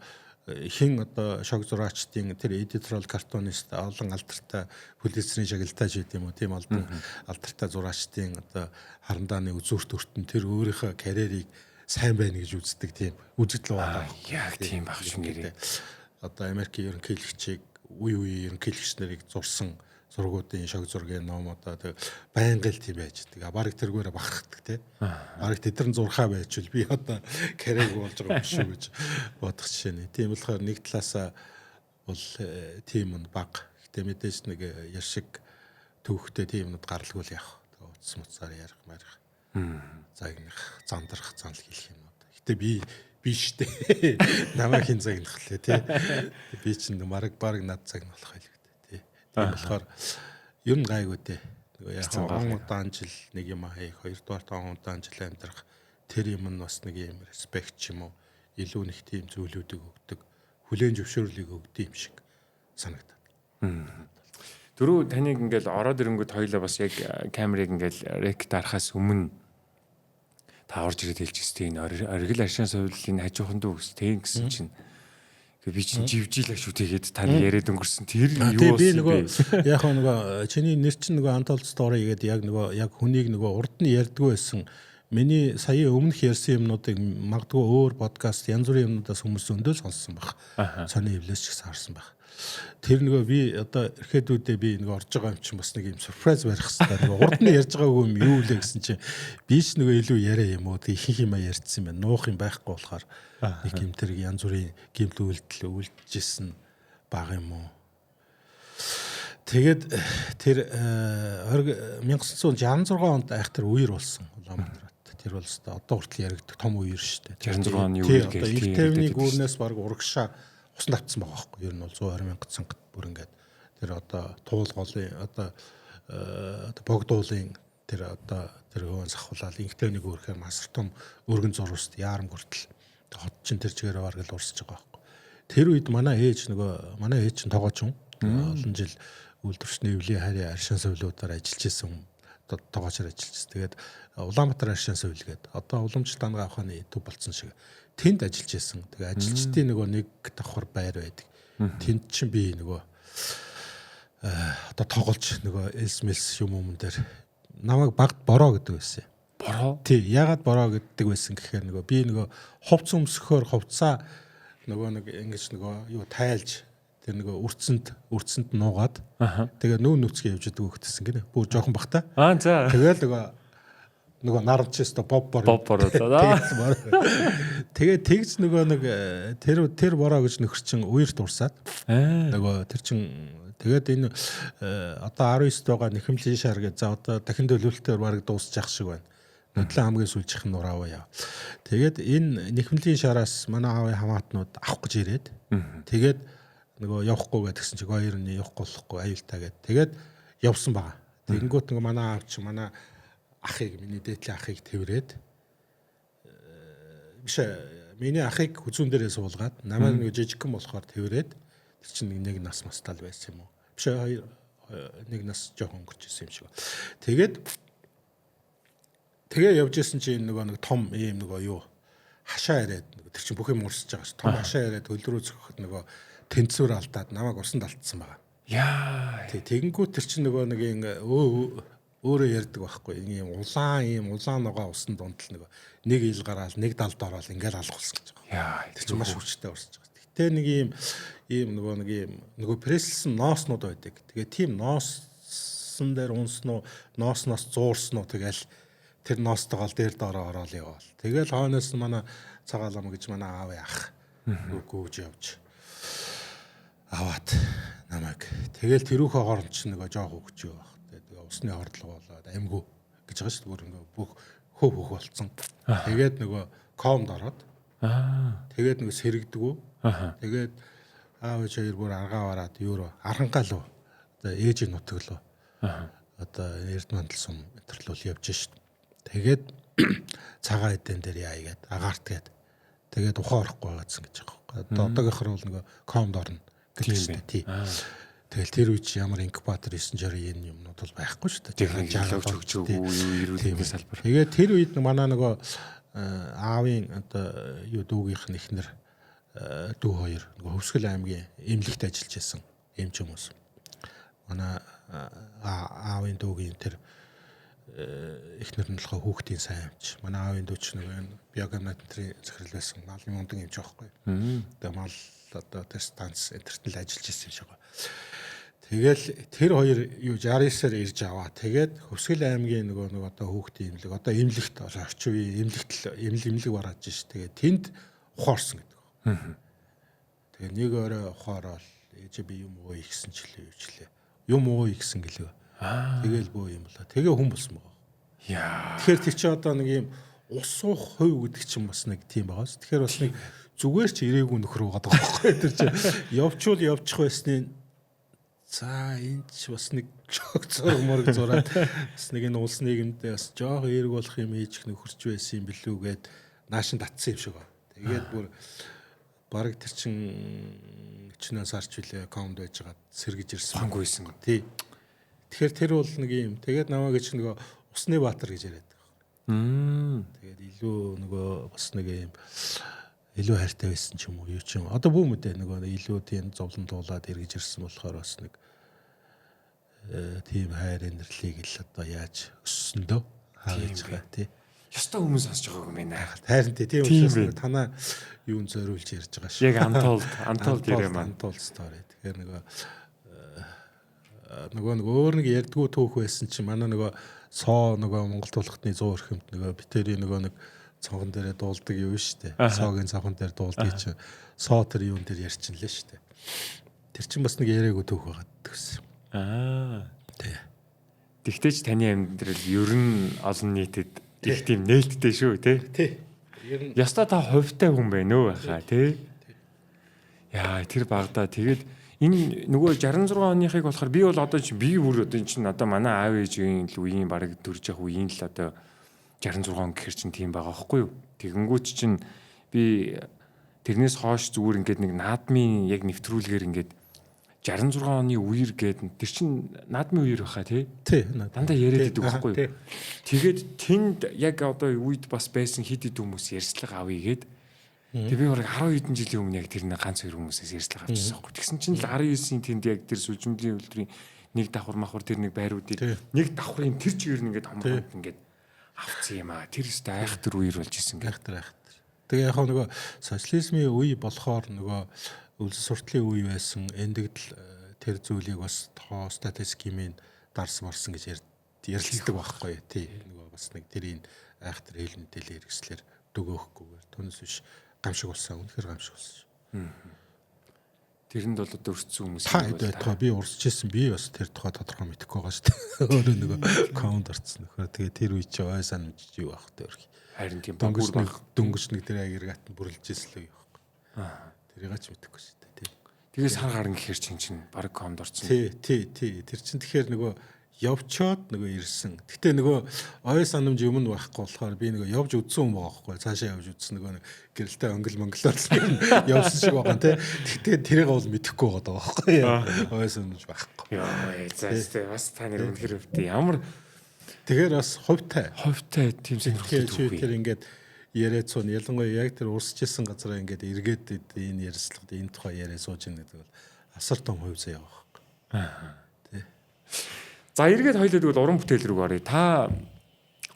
хин одоо шог зураачдын тэр эдиториал картонист олон алдартай публицистийн шагналтай ч гэдэм үү тийм олон алдартай зураачдын одоо харандааны үзүүрт өртөн тэр өөрийнхөө карьерийг сайн байна гэж үздэг тийм үзэгдэл байна.
Яг тийм баг шингэрээ.
Одоо Америкийн ерөнхийлөгчийг үе ерөнхийлөгч нарыг зурсан зургуудын шог зургийн ном одоо байнга л тийм байж байгаа. Бараг тэргээрээ бахархдаг тийм. Бараг тэдэр нь зурхаа байчвал би одоо карьерг болж байгаа юм шүү гэж бодох жишээ нэ. Тийм болохоор нэг талаасаа бол тийм нь баг. Гэтэ мэдээж нэг яршиг төвхтэй тийм нүд гаралгүй яах. Утас муцаар ярих марих. Загнах, зандрах, занл хийх юм. Гэтэ би штэ. Намайг хин загнах лээ тий. Би чинь бараг над загнах байлгүй. Тийм болохоор ер нь гайгүй дээ. Нөгөө яг 10 удаан жил нэг юм хийх, хоёрдугаар 10 удаан жил амьдрах тэр юм нь бас нэг юм респект ч юм уу илүү нэг тийм зүйлүүдийг өгдөг, хүлээн зөвшөөрлийг өгдөг юм шиг санагдаад.
Түрүү таныг ингээл ороод ирэнгүүт хоёлаа бас яг камерыг ингээл рек дарахаас өмнө та орж ирээд хэлчихсэн тийм оргил аршин сувлын хажуухан дүү гэсэн гэсэн чинь би чинь живжил шүү тэгээд таны яриад өнгөрсөн тэр юу
би нөгөө яг нөгөө чиний нэр чинь нөгөө untold story гэдэг яг хүнийг нөгөө урд нь ярьдгүй байсан. Миний сая өмнөх ярьсан юмнуудыг магадгүй өөр подкаст янз бүрийн юмнуудаас хүмүүс өндөө сонссон баг. Сони эвлэс ч гэсэн харсан баг. Тэр нөгөө би одоо эрхэдүүдээ би нөгөө орж байгаа юм чинь бас нэг юм surprise барих хэрэгтэй. Нөгөө урд нь ярьж байгаагүй юм юу лээ гэсэн чинь би ч нөгөө илүү яриа юм уу ихэнх юм ярьдсан байна. Нуух юм байхгүй болохоор нэг юм тэр янз бүрийн гимл үйлдэл үйлдэжсэн баг юм уу. Тэгээд тэр 1966 онд айхтар үер болсон Улаанбаатарт. Тэр бол одоо хүртэл яригддаг том үер шүү дээ.
66 оны үер
гэдэг. Их тайвныг үүрнээс баг урагшаа усан татсан байгаа байхгүй. Ер нь бол 120 мянга цангат бүр ингээд тэр одоо туулголын одоо богдуулын тэр одоо тэр хөвөн сахуулаад их тайвныг үүрэхээр масар том өргөн зурваст яарам хүртэл хот чин тэр чигээр баг л урсж байгаа байхгүй. Тэр үед манай ээж чинь тоогооч юм. Олон жил үйлдвэрчний эвлийн харьяа аршин сувлуудаар ажиллаж исэн хүн тоогоочор ажиллаж. Тэгээд Улаанбаатар аршин сувл гээд одоо уламжлалт дангаа авахны төв болцсон шиг тэнд ажиллаж исэн. Тэгээ ажилчдын нөгөө нэг давхар байр байдаг. Тэнд чинь би нөгөө одоо тоглож нөгөө элсмэлс юм дээр намайг багт бороо гэдэг байсан.
Бороо?
Тий, ягаад бороо гэдэг байсан гэхээр нөгөө би нөгөө хувц өмсөхөөр хувцаа нөгөө нэг ингэж нөгөө юу тайлж тэр нөгөө үрцэнд нуугаад тэгээ нүүн нүцгий явж идэг хөхтэйсэн гинэ. Бүр жоохон бахта.
За.
Тэгэл нөгөө нарч өстө боб бороо. Тэгээ тэгж нөгөө нэг тэр бороо гэж нөхөрчин үерт урсаад нөгөө тэр чин тэгээд энэ одоо 19 байгаа нэхэмлийн шар гэж за одоо дахин төлөвлөлтөөр баг дуусчих шиг байна. Нодлон хамгийн сүүлжих нь нурааваа яв. Тэгээд энэ нэхмлийн шараас манай аавын хамаатнууд авах гэж ирээд тэгээд нөгөө явахгүй гэдгсэн чинь хоёр нь явахгүй болохгүй аюултай гээд тэгээд явсан байгаа. Тэгэнгүүт нөгөө манай аав чи манай ахыг миний дээдлийн ахыг тэрвэрэд биш миний ахыг хүзүүн дээрээ суулгаад намайг нөгөө жижигхэн болохоор тэрвэрэд тэр чинь нэг нас мастал байсан юм уу? Биш хоёр нэг нас жоохон өнгөрч ирсэн юм шиг. Тэгээ явж исэн чинь нөгөө нэг том ийм нөгөө юу хашаа ирээд тэр чинь бүх юм урсж байгаа ш. Том хашаа ирээд хөл рүү зөхөхөд нөгөө тэнцвэр алдаад намайг урсанд алдсан байгаа.
Яа.
Тэгэнгүүт тэр чинь нөгөө нэг өөрөө ярьдаг байхгүй. Ийм улаан ногоо усанд унтал нөгөө нэг ил гараал нэг далд ороод ингээл алгуулсан гэж байгаа.
Яа.
Тэр чинь маш хүчтэй урсж байгаа. Гэтэ нэг ийм нөгөө пресслсэн нооснууд байдаг. Тэгээ тийм нооссон дээр унсноо ноосноос зуурсноо тэгэл тэр ноостойгоо дээр доороо ороод яваал. Тэгэл хойноос нь манай цагаалам гэж манай аавын ах гүйж явж аваад намайг тэгэл тэрүүхэ хооронд ч нөгөө жоох өгч юу баг. Тэгээ усны хордлого болоод амьгүй гэж байгаа шүү дээ. Ингээ бүх хөв болцсон. Тэгээд нөгөө комд ороод тэгээд нөгөө сэрэгдэггүй. Тэгээд аав ээж хоёр бүр аргаа бараад юу арангаалуу. Одоо ээжийн нутаглуу. Одоо Эрдмантал сум өтрлүүл явж шít. Тэгээд цагаан эдэн дээр яагаад агаарт гээд тэгээд ухаан орохгүй байгаадсан гэж байгаа. Одоо одоогийнхор бол нөгөө комд орно гэж байна тий. Тэгэл тэр үуч ямар инкубатор 960 юмнууд бол байхгүй шүү дээ.
Жаалагч өгч өгөө юу ирүүлэх салбар.
Тэгээд тэр үед манай нөгөө аавын одоо юу дүүгийнх нь ихнэр дүү хоёр нөгөө Хөвсгөл аймгийн эмнэлэгт ажиллаж байсан эмч хүмүүс. Манай аавын дүүгийн тэр ихнэр нь болохоор хүүхдийн сайн эмч. Манай аавын дүү ч нөгөө биогамнатрийн захирал байсан малын мундаг эмч байхгүй. Тэгээ мал одоо тэр станц энтертэл ажиллаж байсан юм шиг байна. Тэгэл тэр хоёр юу 69-аар ирж аваа. Тэгээд Хөвсгөл аймгийн нөгөө одоо хүүхдийн эмнэлэг одоо эмнэлэгт орч үе эмнэлэг барааж ш. Тэгээд тэнд ухаарсан гэдэг. Тэгээ нэг орой ухаарал ээж би юм уу ихсэн члээ юу члээ. Юм уу ихсэн гэлээ. Тэгэл бөө юм болоо. Тэгээ хүн болсон байгаа.
Яа.
Тэгэхээр тэр чи одоо нэг юм ус уух хувь гэдэг чинь бас нэг тийм байгаас. Тэгэхээр бас нэг зүгээр ч ирээгүй нөхөр байгаа байхгүй. Тэр чи явчвал явчих байсны за энэ ч бас нэг шок зурморг зураад бас нэг энэ улс нийгэмдээ бас жоох эерэг болох юм ээж нөхөрч байсан юм билүү гэд наашин татсан юм шиг байна. Тэгээд бүр баг тэр чин 40 сарч үлээ комд байж байгаа сэргэж ирсэн.
Хангүйсэн.
Тий. Тэгэхээр тэр бол нэг юм. Тэгээд намаа гэж нөгөө усны баатар гэж яриад байгаа. Тэгээд илүү нөгөө бас нэг юм илүү хайртай байсан ч юм уу юу ч юм. Одоо бүү мэдээ нөгөө илүү тийм зовлон дуулаад эргэж ирсэн болохоор бас нэг тийм хайр инэрлийг л одоо яаж өссөндөө хааж байгаа тий.
Ёстой хүмүүс сонсож байгааг юм байна.
Харин тийм учраас танаа юун зориулж ярьж байгаа шүү.
Яг антолд яриа маань.
Антолд стори. Тэгэхээр нөгөө өөр нэг ярьдгүү түүх байсан чинь манай нөгөө соо нөгөө Монгол тулхтны 100 орхимд нөгөө битэрийн нөгөө нэг цонхон дээрээ дуулдаг юу шүү дээ. Соогийн цонхон дээр дуулдаг чинь соо тэр юун дээр ярьчихлээ шүү дээ. Тэр чинь бас нэг яриаггүй түүх байгаад гэсэн. Тий.
Тэгтээ ч таны амьдрал ер нь олон нийтэд их тийм нээлттэй шүү тий.
Ер нь
яста та хувьтай хүн байна өө байхаа тий. Яа тэр багада тэгээд энэ нөгөө 66 оныхыг болохоор би бол одоо чи би бүр одоо чинь одоо манай аав ээжийн л үеийн баг төрж явах үеийн л одоо 66 он гэхэр чинь тийм байгаа байхгүй юу. Тэгэнгүүт чинь би тэрнээс хойш зүгээр ингээд нэг наадмын яг нэвтрүүлгээр ингээд 66 оны үеэр гээд тэр чин наадмын үеэр байхаа тий. Дандаа яриад идэг байхгүй юу. Тэгээд тэнд яг одоо үед бас байсан хид хид хүмүүс ярьцлага авъя гээд тэг би бараг 10 хэдэн жилийн өмнө яг тэр нэг ганц хоёр хүмүүсээс ярьцлага авчихсан байхгүй. Тэгсэн чинь л 19-ийн тэнд яг тэр сүлжмлийн үйлдвэрийн нэг давхар махвар тэр нэг байруудыг нэг давхрын тэр чигээр нь ингээд хомроод ингээд авцсан юм аа. Тэр өстө айхтар үеэр болж исэн
айхтар. Тэгээ яг нөгөө социализмын үе болохоор нөгөө үлс суртлын үе байсан. Эндэгдэл тэр зүйлийг бас тоо статистикийн дарс марсан гэж ярилцдаг байхгүй тий. Нөгөө бас нэг тэрийн айхтар хэлэн дэлээ хэрэгслэр дөгөөөхгүйгээр түүнээс биш гамшиг болсон. Үнэхээр гамшиг болсон.
Тэрэнд бол одоо өрссөн хүмүүс
та байтугай би урсчихсэн би бас тэр тухай тодорхой мэдэхгүй байгаа шүү дээ. Өөрөө нөгөө аккаунт орцсон нөхөр. Тэгээ тэр үе чи ой санамж юу байх вэ?
Харин тийм
дөнгөж нэг тэр агрегат нь бүрлжсэн л юу байхгүй. Тэрийг ч мэдэхгүй шүү дээ.
Тэгээ сар гарan гэхэр чинь баг аккаунт орцсон.
Тий. Тэр чин тэгэхээр нөгөө явчоод нөгөө ирсэн. Гэтэ нөгөө ой санамж юм байхгүй болохоор би нөгөө явж үдсэн хүн байгаа байхгүй. Цаашаа явж үдсэн нөгөө гэрэлтэй өнгөл мөнгөлөөрсөн явсан шиг байгаа тий. Гэтэ тэрийг бол мэдэхгүй байгаа байхгүй. Ой санамж байхгүй.
Яа, зайстай бас та нэр үнэхэр өвдөө. Ямар
тэгэхээр бас ховтой
тийм сонирхолтой
үгүй. Тэр ингээд яриад суун ялангуяа яг тэр урсчихсан газараа ингээд эргээд энэ ярилцлагад энэ тухай яриа сууж ийн гэдэг бол асар том хувь заяа байгаа байхгүй.
За эргээд хоёлоо тэгвэл уран бүтээл рүү оръё. Та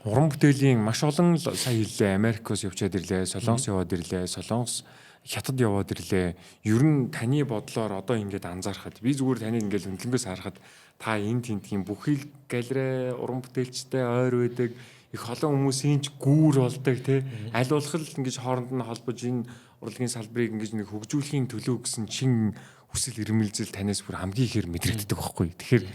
уран бүтээлийн маш олон сая хэллээ. Америкоос явчаад ирлээ, Солонгос яваад ирлээ, Солонгос хятад яваад ирлээ. Ер нь таны бодлоор одоо ингээд анзаархад би зүгээр таныг ингээд хөндлөнгөөс харахад та энэ тентгийн бүхий галерей уран бүтээлчтэй ойр байдаг. Их олон хүмүүсийн ч гүүр болдог тий. Аль болох л ингэж хооронд нь холбож энэ урлагийн салбарыг ингэж нэг хөгжүүлэхийн төлөө гэсэн чин хүсэл эрмэлзэл танаас бүр хамгийн ихээр мэдрэгддэг байхгүй. Тэгэхээр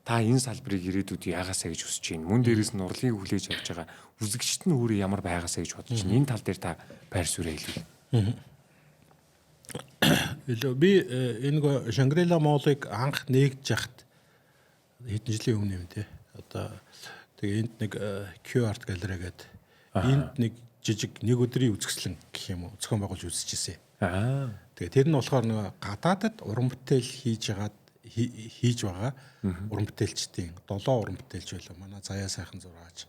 та энэ салбарыг ирээдүйд яагаасаа гэж хүсэж байна. Мөн дээрээс нь урлагийг хүлээж авч байгаа үзэгчд нь өөрөө ямар байгаасаа гэж бодож байна. Энэ тал дээр та байр суурь хэлвэл.
Би энэ Шангрила Молыг анх нээгдэж яхад хэдэн жилийн өмнө юм те. Одоо тэгээ энд нэг QR галерей гэдэг энд нэг жижиг нэг өдрийн үзэсгэлэн гэх юм уу зохион байгуулж үзчихсэн. Тэгээ тэр нь болохоор нэг гадаадад уран бүтээл хийж байгаа уран бүтээлчдийн 7 уран бүтээлч байлаа. Манай Заяа сайхан зураач,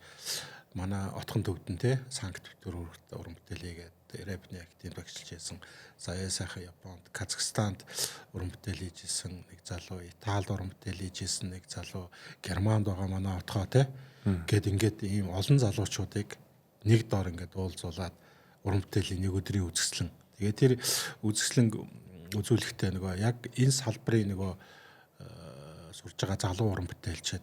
манай Отхон төвдөн те Санкт Петербургт уран бүтээл хийгээд рэпний актив багшилж байсан. Заяа сайхан Японд, Казахстанд уран бүтээл хийжсэн нэг залуу, Италид уран бүтээл хийжсэн нэг залуу, Германд байгаа манай Отхоо те ингээд ийм олон залуучуудыг нэг доор ингээд уулзуулаад уран бүтээлийн нэг өдрийн үзэсгэлэн. Тэгээ тэр үзэсгэлэн үзүүлэхдээ нөгөө яг энэ салбарын нөгөө сурж байгаа залуу уран бүтээлчид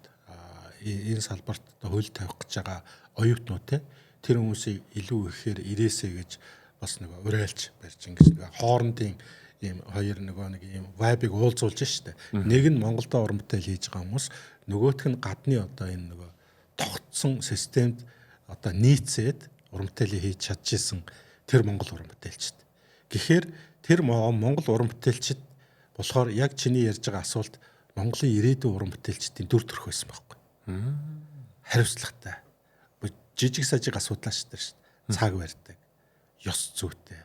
энэ салбарт хөл тавих гэж байгаа оюутнууд тэр хүмүүсийг илүү ихээр ирээсэй гэж бас нөгөө уриалж барьж ингэж нөгөө хоорондын ийм хоёр нэг ийм вайбыг уулзуулж штэ. Нэг нь Монголдо уран бүтээл хийж байгаа хүмүүс, нөгөөх нь гадны одоо энэ нөгөө тогтсон системд одоо нийцээд уран бүтээлийг хийж чадчихсан тэр Монгол уран бүтээлчд. Тэгэхээр тэр Монгол уран бүтээлчд болохоор яг чиний ярьж байгаа асуулт Монголын ирээдүйн уран бүтээлчдийн дүр төрх байсан байхгүй. Хариуцлагатай. Жижиг сажиг асуудлаа шүү дээ. Цаг барьдаг, ёс зүйтэй,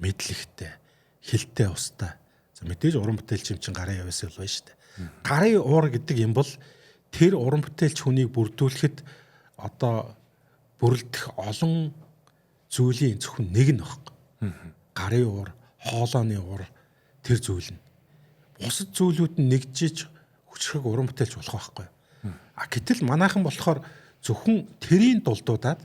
мэдлэгтэй, хилтэй устай. За мэдээж уран бүтээлч юм чин гарын яваас л байна шүү дээ. Гарын уур гэдэг юм бол тэр уран бүтээлч хүнийг бүрдүүлэхэд одоо бүрлдэх олон зүйлийн зөвхөн нэг нь баггүй. Гарын уур, хоолойны уур тэр зүйл нь. Бусад зүйлүүд нь нэгжиж хүчрэг уран бүтээлч болох байхгүй. Гэтэл манайхан болохоор зөвхөн тэрийн дулдуудаад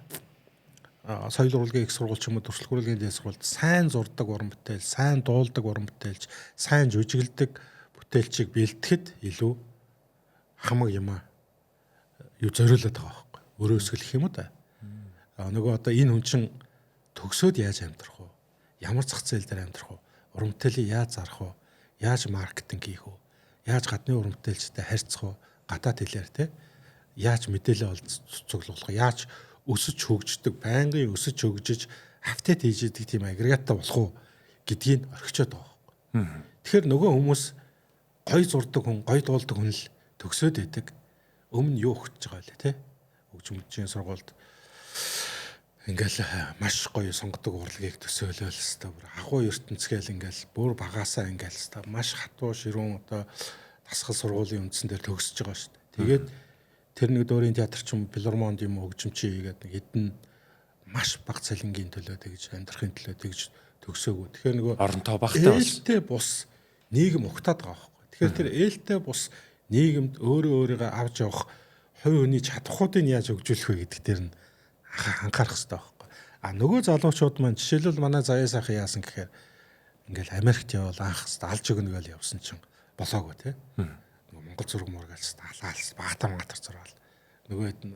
соёл урлагийн их сургууль ч юм уу төрөлх урлагийн дэс сургуульд сайн зурдаг уран бүтээл, сайн дуулдаг уран бүтээлч, сайн жүжиглдэг бүтээлчийг бэлтгэхэд илүү хамаг юм юу зориулаад байгаа байхгүй. Өрөөсгөл гэх юм уу да. Нөгөө одоо энэ хүн чин төгсөөд яаж амьдрах вэ? Ямар зах зээл дээр амьдрах вэ? Уран бүтээлийг яаж зарах вэ? Яаж маркетинг хийх вэ? Яаж гадны уран бүтээлчтэй харьцах вэ? Гадаад хэлээр те. Яаж мэдээлэл цуглуулах вэ? Яаж өсөж хөгждөг, байнгын өсөж хөгжиж хавтад хийж идэг тийм агрегаттай болох уу гэдгийг орхичод байгаа байхгүй. Тэгэхээр нөгөө хүмүүс гой зурдаг хүн, гой дуулдаг хүн л төгсөөд идэг. Өмнө юу өгч байгаа вэ те? Хөгжмөдчийн сургуульд ингээл маш гоё сонгодог урлагийг төсөөлөл өстой бүр агуу ертөнцгээл ингээл бүр багаасаа ингээл өстой маш хатуу ширүүн одоо тасгал сургуулийн үндсэн дээр төгсөж байгаа шүү дээ. Тэгээд тэр нэг дөрийн театрчин филармонд юм хөгжимчий хийгээд нэг хэдэн маш бага цалингийн төлөө тэгж амьдрахын төлөө тэгж төгсөөгөө. Тэгэхээр нөгөө
оронтой багтаа
ээлтэй бус нийгэм угтаад байгаа байхгүй. Тэгэхээр тэр ээлтэй бус нийгэмд өөрийгөө авч явах хувь хүний чадхуудыг яаж хөгжүүлэх вэ гэдэг дээр нь анхаарах хэрэгтэй байхгүй. Нөгөө залуучууд маань жишээлбэл манай Заяа сайхан яасан гэхээр ингээл Америкт явал анх алж өгнө гэж явсан чинь болоогүй тий. Монгол зураг мургалж алаалс багтаа мангатар зураал. Нөгөөд нь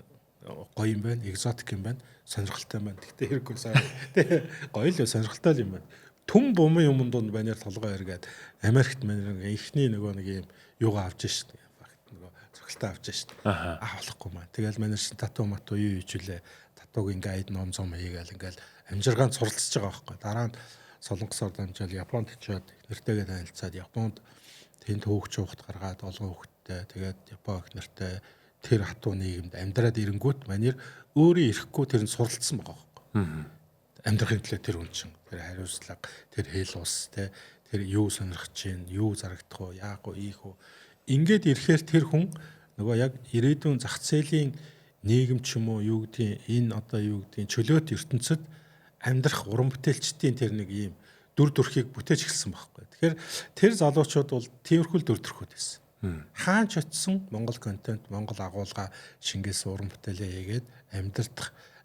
гоё юм байна, экзотик юм байна, сонирхолтой юм байна. Гэхдээ хэрэггүй сайн тий. Гоё л сонирхолтой юм байна. Түн бумын юм донд банер толгой эргээд Америкт манер ихний нөгөө нэг юм юугаа авч шít. Нөгөө цогцолтой авч шít. Авахгүй маань. Тэгэл манер шин тату мату юу хийжүүлээ. Татуг ингээд ном зом хийгээл ингээд амжиргаанд суралцж байгаа байхгүй. Дараа нь Солонгосоор дамжаад Японд очиод нэртэйгээ танилцаад Японд тэнд хөөгч ухт гаргаад олон хөвгттэй тэгээд Япон их нэртэй тэр хатуу нийгэмд амьдраад ирэнгүүт манер өөрөө ирэхгүй тэр нь суралцсан байгаа байхгүй. Амьдрахын төлөө тэр үн чин тэр хариуцлага тэр хэл ус тэр юу сонирхож чинь юу зарагдах уу яах уу ийх үү ингээд ирэхээр тэр хүн нөгөө яг ирээдүйн зах зээлийн нийгэм ч юм уу юу гэдгийг энэ одоо юу гэдгийг чөлөөт ертөнцид амьдрах уран бүтээлчдийн тэр нэг ийм дүр төрхийг бүтээж эхэлсэн байхгүй. Тэгэхээр тэр залуучууд бол тиймэрхүү дүр төрхүүд байсан. Хаан ч очсон Монгол контент, Монгол агуулга шингээс уран бүтээлээ хийгээд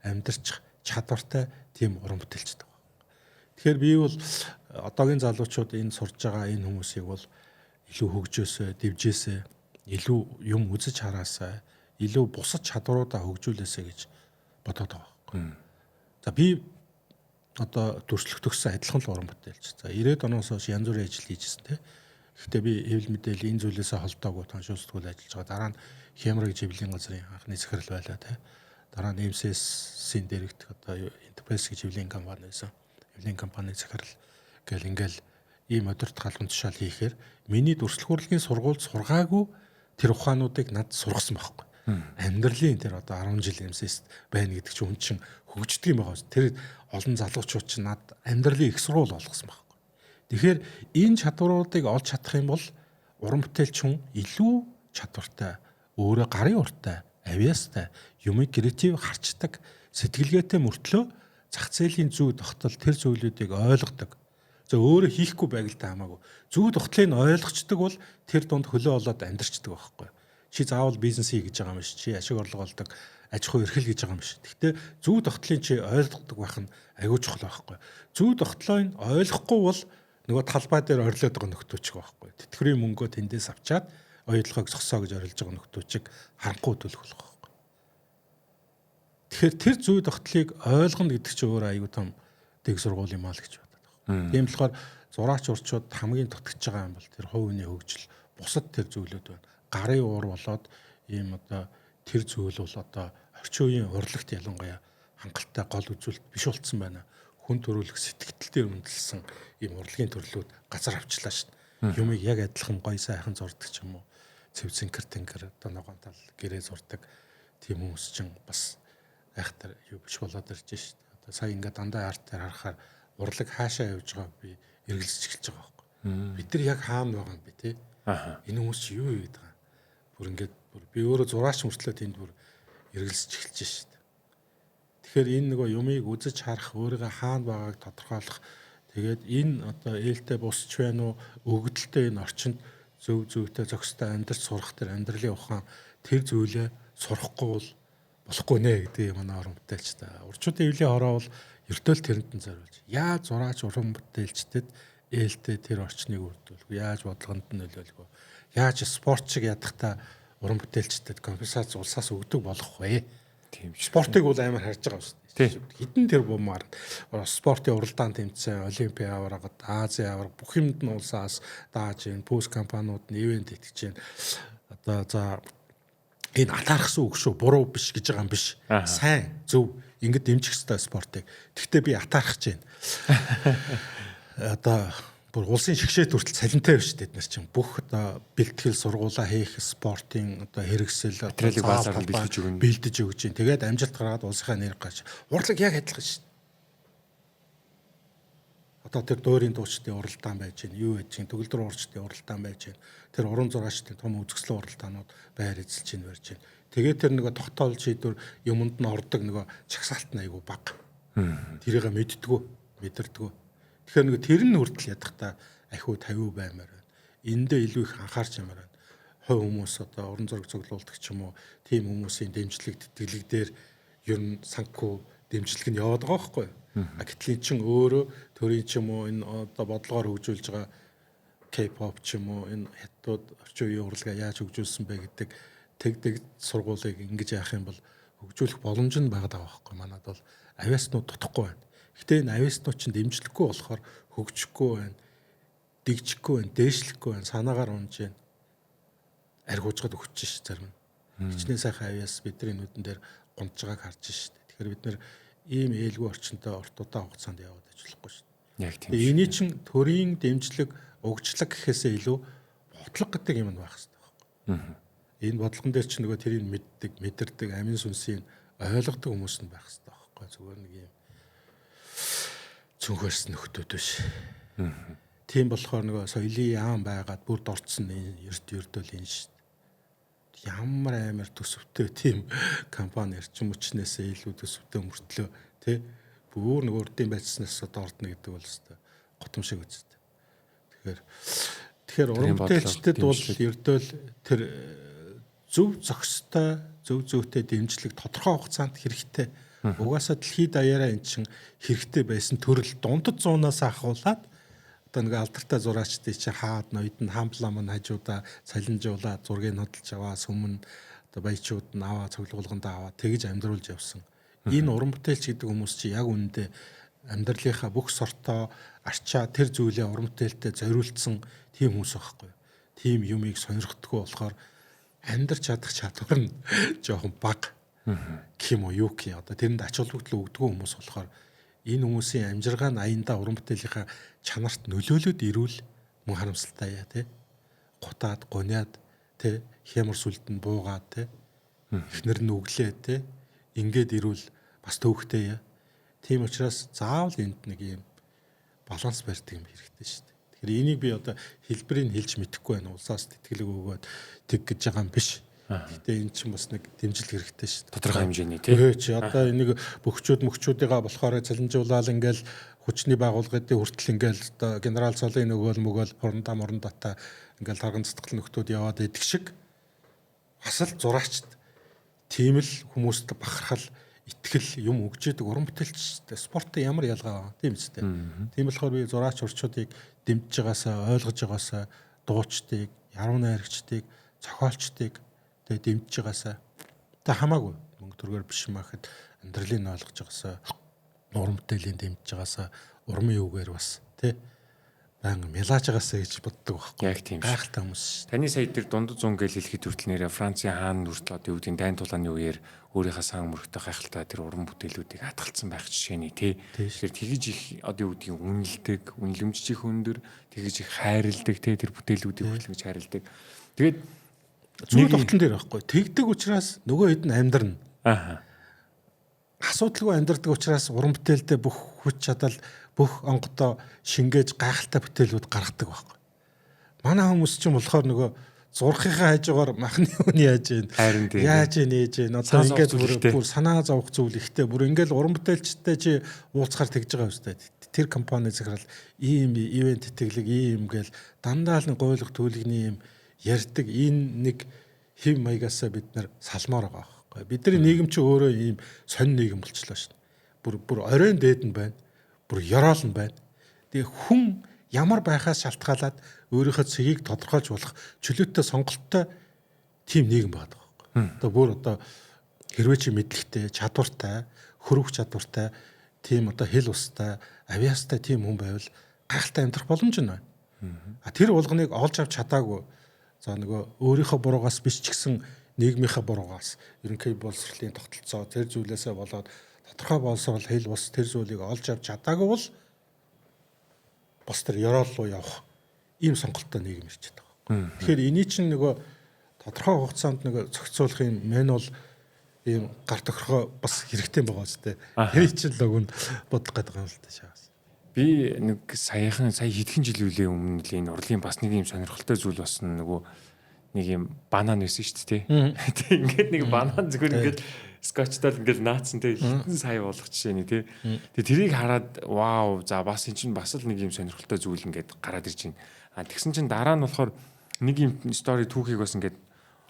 амьдарчих чадвартай тийм уран бүтээлчд байгаа. Тэгэхээр би бол одоогийн залуучууд энэ сурж байгаа энэ хүмүүсийг бол илүү хөгжөөсөө, дэвжээсээ, илүү юм үзэж хараасаа, илүү бусад чадваруудаа хөгжүүлээсэй гэж бодоод байгаа. За би одоо төрслөх төгссөн адилхан л уран бүтээлч. За 90-ад оноос хойш янз бүрийн ажил хийжсэн те. Гэхдээ би хэвлэл мэдээлэл энэ зүйлээсээ холдоогүй тоншоо сэтгүүл ажиллаж байгаа. Дараа нь Хямраг Живлийн газрын анхны захирал байлаа те. Дараа нь MCS-ийн дэрэгдэх одоо Enterprise гэж Живлийн компани байсан. Живлийн компани захирал гэл ингээл ийм өдөрт галуун тушаал хийхээр миний дүрслэх урлагийн сургуульд сургаагүй тэр ухаануудыг над сургасан байхгүй. Амьдралын тэр одоо 10 жил MCS байна гэдэг чинь хүн чинь хөгждөг юм байгаа. Тэр олон залуучууд чинь над амьдралын их сургууль болгосон байхгүй. Тэгэхээр энэ чадваруудыг олж чадах юм бол уран бүтээлч хүн илүү чадвартай, өөрөө гарын урттай, авьяастай, юмыг креатив харцдаг, сэтгэлгээтэй мөртлөө зах зээлийн зүй тогтол тэр зүйлүүдийг ойлгодог. За өөрөө хийхгүй байгальтай хамаагүй. Зүй тогтлыг ойлгочдөг бол тэр дунд хөлөө олоод амьдрчдаг байхгүй. Чи заавал бизнес хий гэж байгаа юм биш. Чи ашиг орлого олдог, аж ахуй эрхэл гэж байгаа юм биш. Гэхдээ зүй тогтлыг чи ойлгодог байх нь аюул чухал байхгүй. Зүй тогтлыг ойлгохгүй бол нөгөө талбай дээр орилоод байгаа нөхдөөч байхгүй. Тэтгэврийн мөнгөө тэндээс авчаад оюутлогыг зогсоо гэж орилж байгаа нөхдөөчийг харанхуй төлөх болох байхгүй. Тэгэхээр тэр зүй тогтлыг ойлгоно гэдэг чинь өөр аюул том дэг сургууль юм аа л гэж боддог. Тийм болохоор зураач урчууд хамгийн дутгаж байгаа юм бол тэр хувь хүний хөгжил, бусад тэр зүйлүүд байна. Гарын уур болоод ийм одоо тэр зүйл бол одоо орчин үеийн урлагт ялангуяа хангалттай гол үзүүлэлт биш болцсон байна. Хүн төрөлх сэтгэл дээр үндэслсэн ийм урлагийн төрлүүд газар авчлаа шин. Юмыг яг адилхан гоё сайхан зурдаг ч юм уу. Цэвцэнкэр тэнгэр одоо ногоон тал гэрээ зурдаг тийм хүмүүс чинь бас айхтар юу биш болоод ирж шин. Одоо сая ингээд дандаа арт дээр харахаар урлаг хаашаа явж байгааг би эргэлзэж эхэлж байгаа байхгүй. Бид нар яг хаана байгаа юм бэ те? Энэ хүмүүс чи юу хийгээд байгаа? Бүр ингээд би өөрөө зураач мөртлөө тэнд бүр эргэлзэж эхэлж шин. Тэгэхээр энэ нөгөө юмыг үзэж харах, өөрийгөө хаана байгааг тодорхойлох, тэгээд энэ одоо ээлтэй бусч байна уу, өгдөлтэй энэ орчинд зөв зөвтэй зохистой амьдрал сурах тэр амьдралын ухаан тэр зүйлээ сурахгүй бол болохгүй нэ гэдэг манай уран бүтээлч та. Урчуудын эвлийн хороо бол ертөөл тэрэнд нь зориулж. Яаж зураач уран бүтээлчдэд ээлтэй тэр орчныг үрдүүлэх, яаж бодлогонд нь нөлөөлөх, яаж спортчиг ядахта уран бүтээлчдэд компенсац улсаас өгдөг болох вэ? Тийм. Спортыг бол амар харж байгаа шүү дээ. Хэдэн тэр бумаар спортын уралдаан тэмцээн, олимпийн аварга, Азийн аварга бүх юмд нь улсаас дааж ийн, пүүс компаниуд нь ивент итгэж ийн. Одоо за энэ атаархсан үг шүү, буруу биш гэж байгаа юм биш. Сайн, зөв ингэж дэмжих ёстой спортыг. Гэхдээ би атаархаж байна. Одоо бүр улсын шигшээд хүртэл цалинтай биш тэд нар чинь бүх одоо бэлтгэл сургуулаа хийх спортын одоо хэрэгсэл
материалыг баазаар
бэлдэж өгч. Тэгээд амжилт гаргаад улсынхаа нэр гарч. Урлаг яг адилхан шүү. Одоо тэр дуурийн дуучдын уралдаан байж гин, юу байж гин, төгөлдөр уурчдын уралдаан байж гин. Тэр уран зураачдын том үзэсгэлэн уралдаанууд байр эзэлж гин барьж гин. Тэгээд тэр нөгөө тогтоол шийдвэр юмд нь ордог нөгөө чагсаалт нь айгу бага. Тэрийг мэдэрдэггүй. Тэгэхээр нэг тэр нь хүртэл ядахта ахиу 50 баймаар байна. Эндээ илүү их анхаарч ямар байна. Хой хүмүүс одоо уран зураг цуглуулдаг ч юм уу, тийм хүмүүсийн дэмжлэг тэтгэлэг дээр ер нь санхүү дэмжлэг нь яваад байгаа байхгүй юу? Гэтэл чин өөрөө төрийн ч юм уу энэ одоо бодлогоор хөгжүүлж байгаа K-pop ч юм уу энэ хятад орчин үеийн урлагаа яаж хөгжүүлсэн бэ гэдэг тэгдэг сургуулийг ингэж яах юм бол хөгжүүлэх боломж нь байгаа байхгүй. Манад бол авиаснууд дутхгүй байна. Гэтэ энэ авиаснууд чинь дэмжлэхгүй болохоор хөгжихгүй байна. Дэгжихгүй байна, дээшлэхгүй байна, санаагаар унж байна. Аргуужгаад өгч ш зарим нь. Хичнээн сайхан авиас бидний нүдэн дээр гунж байгааг харж ш. Тэгэхээр бид нэр ийм ээлгүй орчинтой ортуудаа хугацаанд яваад ажиллахгүй ш.
Яг тийм.
Тэгээ энэ чинь төрийн дэмжлэг, угжлаг гэхээсээ илүү бодлого гэдэг юм байх хэрэгтэй байхгүй. Энэ бодлогон дээр чинь нөгөө тэрийг мэддэг, мэдэрдэг, амин сүнсийг ойлгодог хүмүүс нь байх хэрэгтэй байхгүй. Зүгээр нэг юм цүнхэрс нөхдүүд биш. Тийм болохоор нөгөө соёлын яам байгаад бүрд орцсон ердөл энэ шүү дээ. Ямар амар төсөвтэй тийм компани эрчим хүчнээсээ илүү төсөвтэй мөртлөө тий бүр нөгөө урдын байцснаас ордно гэдэг бол өстой готом шиг үстэй. Тэгэхээр уран бүтээлчдэд бол ердөө тэр зөв зохистой зөв зүйтэй дэмжлэг тодорхой хугацаанд хэрэгтэй. Угаасаа дэлхийд даяараа эн чин хэрэгтэй байсан төрөл дундад 100-аас ахуулаад одоо нэг алдартай зураачдын чи хаад ноёд нь хамблаа мань хажуудаа цалинжуулаад зургийг хөдөлж аваа сүмэн одоо баячууд нь аваа цоглуулганд аваа тэгж амьдруулж явсан. Энэ уран бүтээлч гэдэг хүмүүс чи яг үүндээ амьдралынхаа бүх сортоо арчаа тэр зүйлээ уран бүтээлтэй зориулсан тийм хүмүүс байхгүй. Тийм юмыг сонирхдаггүй болохоор амьдрч чадах чадвар нь жоохон бага. Гэх юм уу юу гэх юм одоо тэрэнд ач холбогдол өгдөг хүмүүс болохоор энэ хүмүүсийн амжиргаа нь аяндаа уран бүтээлийнхаа чанарт нөлөөлөд ирүүл мөн харамсалтай яа тий. Гутаад, гониад тий хямар сүлдэнд буугаад тий. Эхнэр нь өглөө тий. Ингээд ирүүл бас төвхтэй яа. Тийм учраас заавал энд нэг юм баланс барьдаг юм хэрэгтэй шүү дээ. Тэгэхээр энийг би одоо хэлбэрийг хэлж мэдэхгүй байна. Улсаас тэтгэлэг өгөөд тэг гэж байгаа юм биш. Гэтэ энэ чинь бас нэг дэмжлэг хэрэгтэй шүү дээ.
Тодорхой хэмжээний тий.
Чи одоо энийг мөхчүүдийгаа болохоор цалинжуулаад ингээл хүчний байгууллагын хүртэл ингээл одоо генерал цолын нөгөөл мөгөөл хурандаа ингээл тарган цэцгэл нөхдүүд яваад идэх шиг бас л зураачд тийм л хүмүүст бахархал итгэл юм өгчээдэг уран бүтээлчтэй спорттой ямар ялгаа байгаа тийм үстэй. Тийм болохоор би зураач урчуудыг дэмжиж байгаасаа ойлгож байгаасаа дуучдыг, яруу найрагчдыг, зохиолчдыг тэгээ дэмжиж байгаасаа та хамаагүй мөнгө төргөөр биш юм ахэд амьдралыг нь ойлгож байгаасаа уран бүтээлийн дэмжиж байгаасаа урмын үгээр бас тий баян мялаж байгаасаа гэж боддог байхгүй.
Яг тийм
гайхалтай хүмүүс.
Таны сая дээр дундад 100 гэж хэлэхэд хүртэл нэрээ Францын хаан хүртэл одоо юу гэдэг дайн тулааны үеэр өөрийнхөө сан мөрөгтэй гайхалтай тэр уран бүтээлүүдийг хатгалцсан байх жишээний тий. Тэгэхээр тэгж их одоо юу гэдэг үнэлдэг, үнэлэмжч их өндөр, тэгж их хайрладаг тий тэр бүтээлүүдийг хүртэл хайрладаг. Тэгээд
зүгээр тогтон дээр байхгүй. Тэгдэг учраас нөгөө хэд нь амьдрна. Асуудалгүй амьдрдаг учраас уран бүтээлдээ бүх хүч чадал бүх онгодоо шингээж гайхалтай бүтээлүүд гаргадаг байхгүй. Манай хүмүүс чинь болохоор нөгөө зурхийнхаа хажуугаар махны хүн яаж ийн ээж ийн одоо ингээд бүр санаа зовох зүйл ихтэй бүр ингээд уран бүтээлчтэй чи уулзахаар тэгж байгаа үстэй. Тэр компани захирал ийм ивент тэтгэлэг ийм гээл дандаа л нэг гойлох төлөвний юм ярьдаг энэ нэг хэв маягаасаа бид нар салмаар байгаа байхгүй. Бидний нийгэм чи өөрөө ийм сонь нийгэм болчихлоо шин. Бүр оройн дээд нь байна. Бүр ёроол нь байна. Тэгээ хүн ямар байхаас шалтгаалаад өөрийнхөө цэгийг тодорхойлж болох чөлөөтэй сонголттой тийм нийгэм байдаг байхгүй. Одоо бүр одоо хэрвээ чи мэдлэгтэй, чадвартай, хөрвөх чадвартай, тийм одоо хэл устай, авиастай тийм хүн байвал гайхалтай амьдрах боломж нь байна. Тэр болгоныг олж авч чадаагүй. За нөгөө өөрийнхөө буруугаас биш ч гэсэн нийгмийнхаа буруугаас ерөнхий боловсролын тогтолцоо тэр зүйлээсээ болоод тодорхой боловсрол хэл ус тэр зүйлийг олж авч чадаагүй бол бас тэр ёроол руу явах ийм сонголттой нийгэм ирж байгаа. Тэгэхээр эний чинь нөгөө тодорхой хугацаанд нөгөө зохицуулах юм мануал ийм гар тохиргоо бас хэрэгтэй байгаа үстэй. Тэр чинь л өгн бодлого гэдэг юм л та шаас.
Би нэг сая хэдхэн жил үлээ өмнө л энэ урлагийн бас нэг юм сонирхолтой зүйл болсон нөгөө нэг юм банан байсан шүү дээ тий. Ингээд нэг банан зүгээр ингээд скотчтал ингээд наацсан тий хитэн сая болох жишээний тий. Тэгээ тэрийг хараад вау за бас эн чинь бас л нэг юм сонирхолтой зүйл ингээд гараад ирж байна. А тэгсэн чинь дараа нь болохоор нэг юм стори түүхийг бас ингээд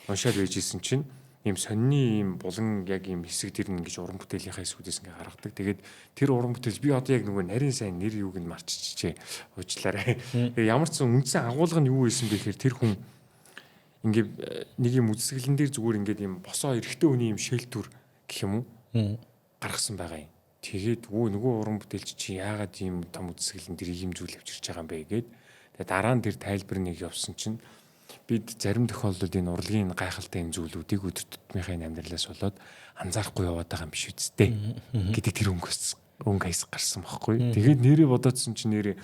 уншаад байжсэн чинь ийм сонины ийм булан яг ийм хэсэг дэр нь ингэж уран бүтээлийнхаа хэсгүүдээс ингээ гаргадаг. Тэгээд тэр уран бүтээл би одоо яг нөгөө нарийн сайн нэр юуг нь марччихжээ. Уучлаарай. Тэгээд ямар ч үндсэн агуулга нь юу байсан бэ гэхээр тэр хүн ингээ нэг юм үзэсгэлэн дээр зүгээр ингээд ийм босоо эрэгтэй хүний ийм шэлтүр гэх юм уу гаргасан байгаа юм. Тэгээд нөгөө уран бүтээлч чи яагаад ийм том үзэсгэлэн дэр ийм зүйл авчирч байгаа юм бэ гээд тэгээд дараа нь тэр тайлбар нэг явсан чинь бид зарим тохиолдолд энэ урлагийн гайхалтай энэ зүйлүүдийг өдөр тутмынхаа амьдралаас болоод анзаарахгүй яваад байгаа юм биш үсттэй гэдэг тэр өнгө хайс гарсан байхгүй. Тэгээд нэрээ бодоодсон чинь нэрээ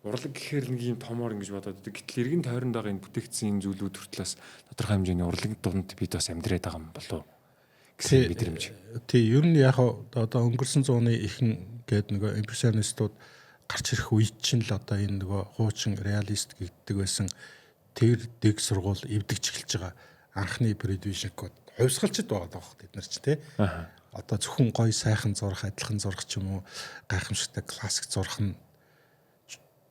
урлаг гэхээр нэг юм томоор ингэж бодоод байдаг. Гэтэл эргэн тойронд байгаа энэ бүтээгдсэн энэ зүйлүүд хүртлээс тодорхой хэмжээний урлагийн дунд бид бас амьдраад байгаа юм болов гэсэн мэдрэмж.
Тий, ер нь яг одоо өнгөрсөн зууны ихэнх гээд нөгөө импрессионистууд гарч ирэх үед чинь л одоо энэ нөгөө хуучин реалист гэдэг байсан тэр дэг сургууль эвдэгч эхэлж байгаа анхны предвижникууд хувьсгалчд байгаа даа бид нар ч тий. Одоо зөвхөн гоё сайхан зурах, адилхан зурах ч юм уу гайхамшигтай классик зурах нь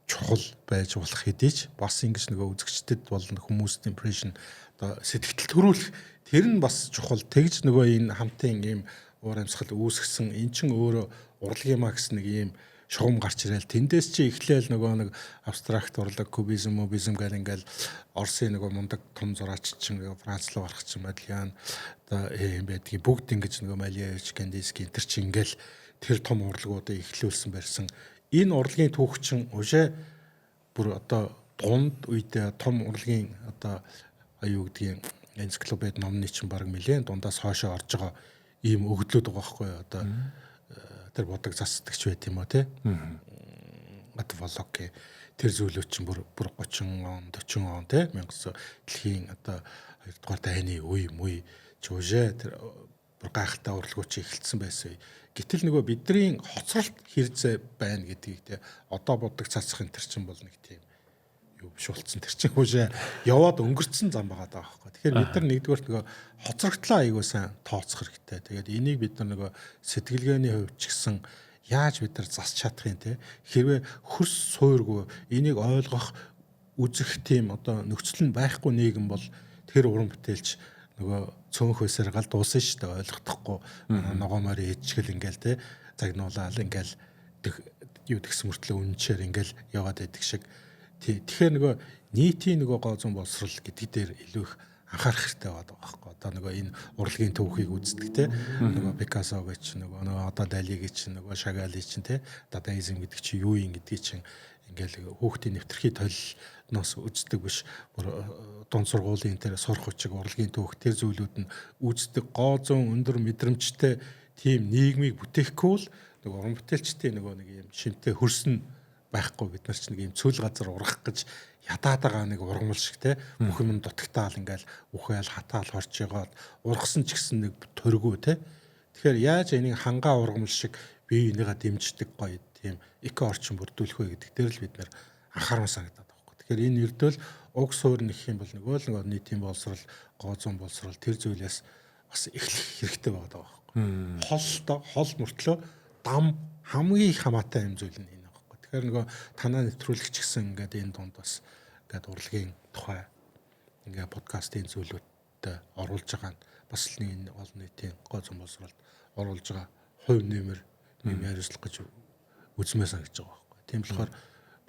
чухал байж болох хэдий ч бас ингэж нөгөө үзэгчдэд болон хүмүүст импрешн одоо сэтгэл төрүүлэх тэр нь бас чухал. Тэгж нөгөө энэ хамтын ийм уур амьсгал үүсгэсэн эн чин өөрөө урлагийн макс нэг ийм шугам гарч ирээл тэндээс чи эхлээл нөгөө нэг абстракт урлаг кубизм мобизм гэл ингээл Оросын нөгөө мундаг том зураач чинь Франц руу гарах чинь Модельян одоо юм байдгийг бүгд ингэж нөгөө Малевич Кандинский энэ чи ингээл тэр том урлагуудыг эхлүүлсэн барьсан энэ урлагийн түүх чинь уже бүр одоо дунд үедээ том урлагийн одоо аюу гэдгийг энциклопед номны чинь баг нэлээд дундаас хоошоо орж байгаа ийм өгдлүүд байгаа байхгүй одоо тэр бодог засдагч байт юм уу те Матволоки тэр зүйлүүд чинь бүр 30 он 40 он те 1900 дэлхийн одоо 2 дугаар дайны үе чөжээ тэр бүр гайхалтай урлагууд чи эхэлсэн байсан. Гэтэл нөгөө бидний хоцролт хэрэгцээ байна гэдгийг те одоо бодог цацхын тэр чинь бол нэг тийм юу биш болцсон тэр чинь үжээ яваад өнгөрцөн зам байгаа даа байхгүй. Тэгэхээр бид нар нэгдүгээр нөгөө хоцрогтлоо айгуу сайн тооцох хэрэгтэй. Тэгээд энийг бид нар нөгөө сэтгэлгээний хувьд ч гэсэн яаж бид нар засч чадах юм те хэрвээ хөрс суургүй энийг ойлгох үзэх тийм одоо нөхцөл нь байхгүй нийгэм бол тэр уран бүтээлч нөгөө цөөнх байсаар гал дуусна шүү дээ ойлгохдохгүй ногоомоор ээжгэл ингээл те загнуулаад ингээл юу тэгс мөртлөө үнчээр ингээл яваад байдаг шиг тэгэхээр нөгөө нийтийн нөгөө гоо зүүн боловсрал гэдэг дээр илүү их анхаарах хэрэгтэй байгаа байхгүй. Одоо нөгөө энэ урлагийн төвхийг үздэг те нөгөө Пикассо гэж нөгөө одоо Дали гэж нөгөө Шагали чинь те дадаизм гэдэг чи юу юм гэдгийг чинь ингээл хүүхдийн нэвтрхий толноос үздэг биш бүр дунд сургуулийн тэр сурах хүчиг урлагийн төвх тэр зүйлүүд нь үздэг гоо зүүн өндөр мэдрэмжтэй тийм нийгмийг бүтээхгүй л нөгөө уран бүтээлчдийн нөгөө нэг юм шимтэй хөрсөн байхгүй бид нар ч нэг юм цөл газар ургах гэж ядаад байгаа нэг ургамал шиг те бүх юм дутагтаал ингээл үхэл хатаал хорч ягаад ургасан ч гэсэн нэг төргөө те тэгэхээр яаж энийг хангаа ургамал шиг бие бинийгээ дэмждэг гоё тийм эко орчин бүрдүүлэх вэ гэдэг дээр л бид нар анхаарал санагдаад байгаа байхгүй. Тэгэхээр энэ ердөө л уг суур нэх юм бол нөгөө нийтийн боловсрал гоо зүүн боловсрал тэр зүйлээс бас эхлэх хэрэгтэй байгаа байхгүй. Хол мөртлөө дам хамгийн их хамаатай юм зүйл нь энэ байхгүй. Тэгэхээр нөгөө танаа нэвтрүүлэгч гэсэн ингээд энэ дунд бас ингээд урлагийн тухай ингээд подкастын зүйлүүдтэй оруулж байгаа нь бас л нэг олон нийтийн гоо зүүн боловсролд оруулж байгаа хувь нэмэр юм яриулах гэж үзмээ санагдаж байгаа байхгүй. Тийм болохоор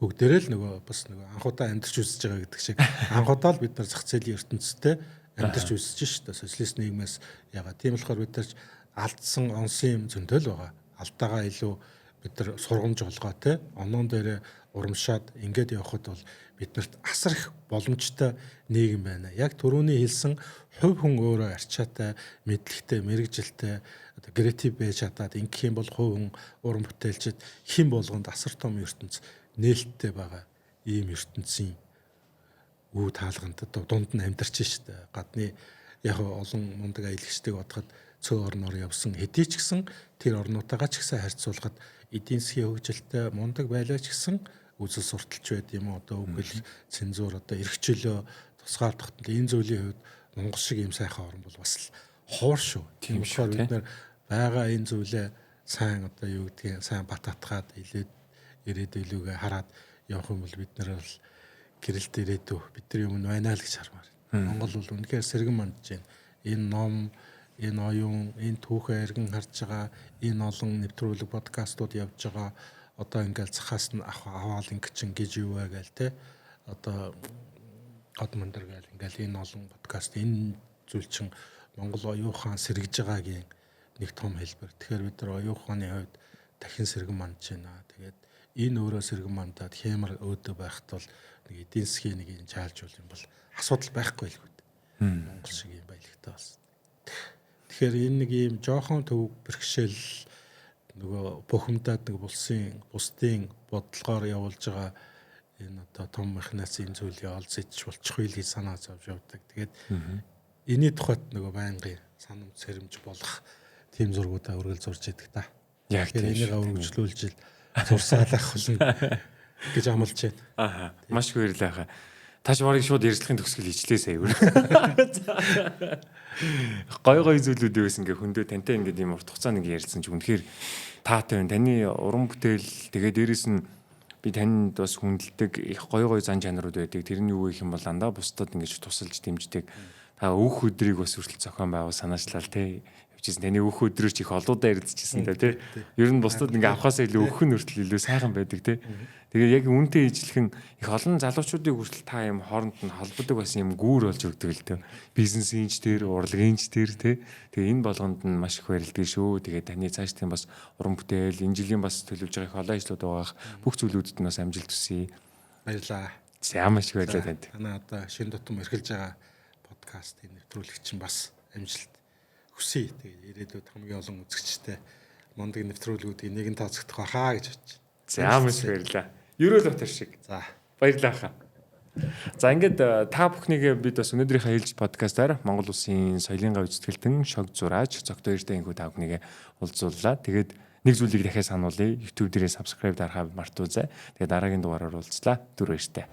бүгдээрээ л нөгөө бас нөгөө анхудаа амьдарч үзэж байгаа гэдэг шиг анхудаа л бид нар зах зээлийн ертөнцтэй амьдарч үзэж шүү дээ. Социалист нийгмээс ягаад тийм болохоор бид нар алдсан онсон юм зөндөл байгаа. Алдаагаа илүү бид нар сургамж олгоо те онон дээр урамшаад ингээд явхад бол биднэрт асар их боломжтой нийгэм байна. Яг түрүүний хэлсэн хувь хүн өөрөө арчаатай, мэдлэгтэй, мэрэгжилтэй, одоо креатив байж чадаад ингэх юм бол хувь хүн уран бүтээлчд хэн болгонд асар том ертөнц нээлттэй байгаа ийм ертөнцийн үе таалганд одоо дунд нь амьдарч штэ. Гадны яг олон мундаг аялагчдыг бодоход цөөн орноор явсан хэдий ч гэсэн тэр орнуудаагаа ч гэсэн харьцуулахад эдийн засгийн хөгжилтэй мундаг байлаа ч гэсэн үзэл сурталч байд юм уу одоо үгэл цензур одоо эрхчлөө тусгаардахад энэ зүйлийн хувьд Монгол шиг юм сайхан орн бол бас л ховор шүү. Тийм болохоор бид нар байгаа энэ зүйлээ сайн одоо юу гэдгийг сайн бат атгаад ирээдүйгээ хараад явах юм бол бид нар бол гэрэлт ирээдүй бидний өмнө байна л гэж хармаар. Монгол бол үнэхээр сэргэн мандж байна. Энэ ном, энэ оюун, энэ түүхээ эргэн харж байгаа, энэ олон нэвтрүүлэг подкастууд явж байгаа. Одоо ингээл цахаас нь аваал ингэчин гэж юу вэ гээл те. Одоо гад мандар гээл ингээл энэ олон подкаст энэ зүйл чинь Монгол оюухан сэргэж байгаагийн нэг том хэлбэр. Тэгэхээр бид нар оюуханы хувьд дахин сэргэн мандж байна. Тэгээд энэ өөрөө сэргэн мандаад хямар өөдөө байхад бол нэг эдийн засгийн нэг юм чаалж бол юм бол асуудал байхгүй л гээд. Монгол шиг юм баялагтай болсон. Тэгэхээр энэ нэг юм жоохон төв бэрхшээл нөгөө бухимдаад нэг бусдын бодлогоор явуулж байгаа энэ одоо том механизм зүйлийг олж идэж болчихгүй л гэж санаа зовж явдаг. Тэгээд энэний тухайд нөгөө байнгын санамж сэрэмж болох тийм зургуудаа өргөл зурж идэг та.
Яг тийм.
Энийг өргөжлүүлж ил зурсаалах болно гэж амлаж байна.
Ааха. Маш их баярлалаа. Тааш барыг шууд ярьцлагын төгсгөл ичлээ сая өөр. Гой зүйлүүд юусэн ингээ хөндөө тантай ингээд юм урт хугацаанд ингээ ярьсан ч үнэхээр таатай байна. Таны уран бүтээл тэгээ дээрэс нь би танд бас хүндэлдэг их гой зан чанарууд байдаг. Тэрний юу гэх юм бол андаа бусдад ингэж тусалж дэмждэг. Та өөх өдрийг бас хүртэл зохион байгуул санаачлал те. Таны өөх өдрөөр ч их олоодаа ирдчихсэн дээ тий. Ер нь бусдад ингээ авахаас илүү өөх нь хүртэл илүү сайхан байдаг тий. Тэгээ яг үнтэй ижилхэн их олон залуучуудыг хүртэл та юм хооронд нь холбодог бас юм гүүр болж өгдөг л дээ. Бизнесийнч дээр, урлагийнч дээр тий. Тэгээ энэ болгонд нь маш их баярлалтай шүү. Тэгээ таны цаашдын бас уран бүтээл, энэ жилийн бас төлөвлөж байгаа их олон ажлууд байгаа. Бүх зүйлүүдэд нь бас амжилт хүсье.
Баярлалаа.
За маш их баярлалаа танд.
Танаа одоо шин тутам эрхэлж байгаа подкастын нэвтрүүлэгч нь бас амжилт хүсье. Тэгээ ирээдүйд хамгийн олон үзэгчтэй мундаг нэвтрүүлгүүдийг нэгэн тооцогдох байхаа гэж бодож байна.
За маш баярлалаа. Ерөөл дотор шиг.
За
баярлалаа хаа. За ингээд та бүхнийг бид бас өнөөдрийнхээ хэлж подкастаар Монгол Улсын соёлын гав үзтгэлтэн шог зурааж цогт хоёртой инхүү та бүхнийг уулзууллаа. Тэгээд нэг зүйлийг дахиад сануулъя. YouTube дээрээ subscribe дарахаа мартуузай. Тэгээд дараагийн дугаараар уулзлаа. Түр баяртай.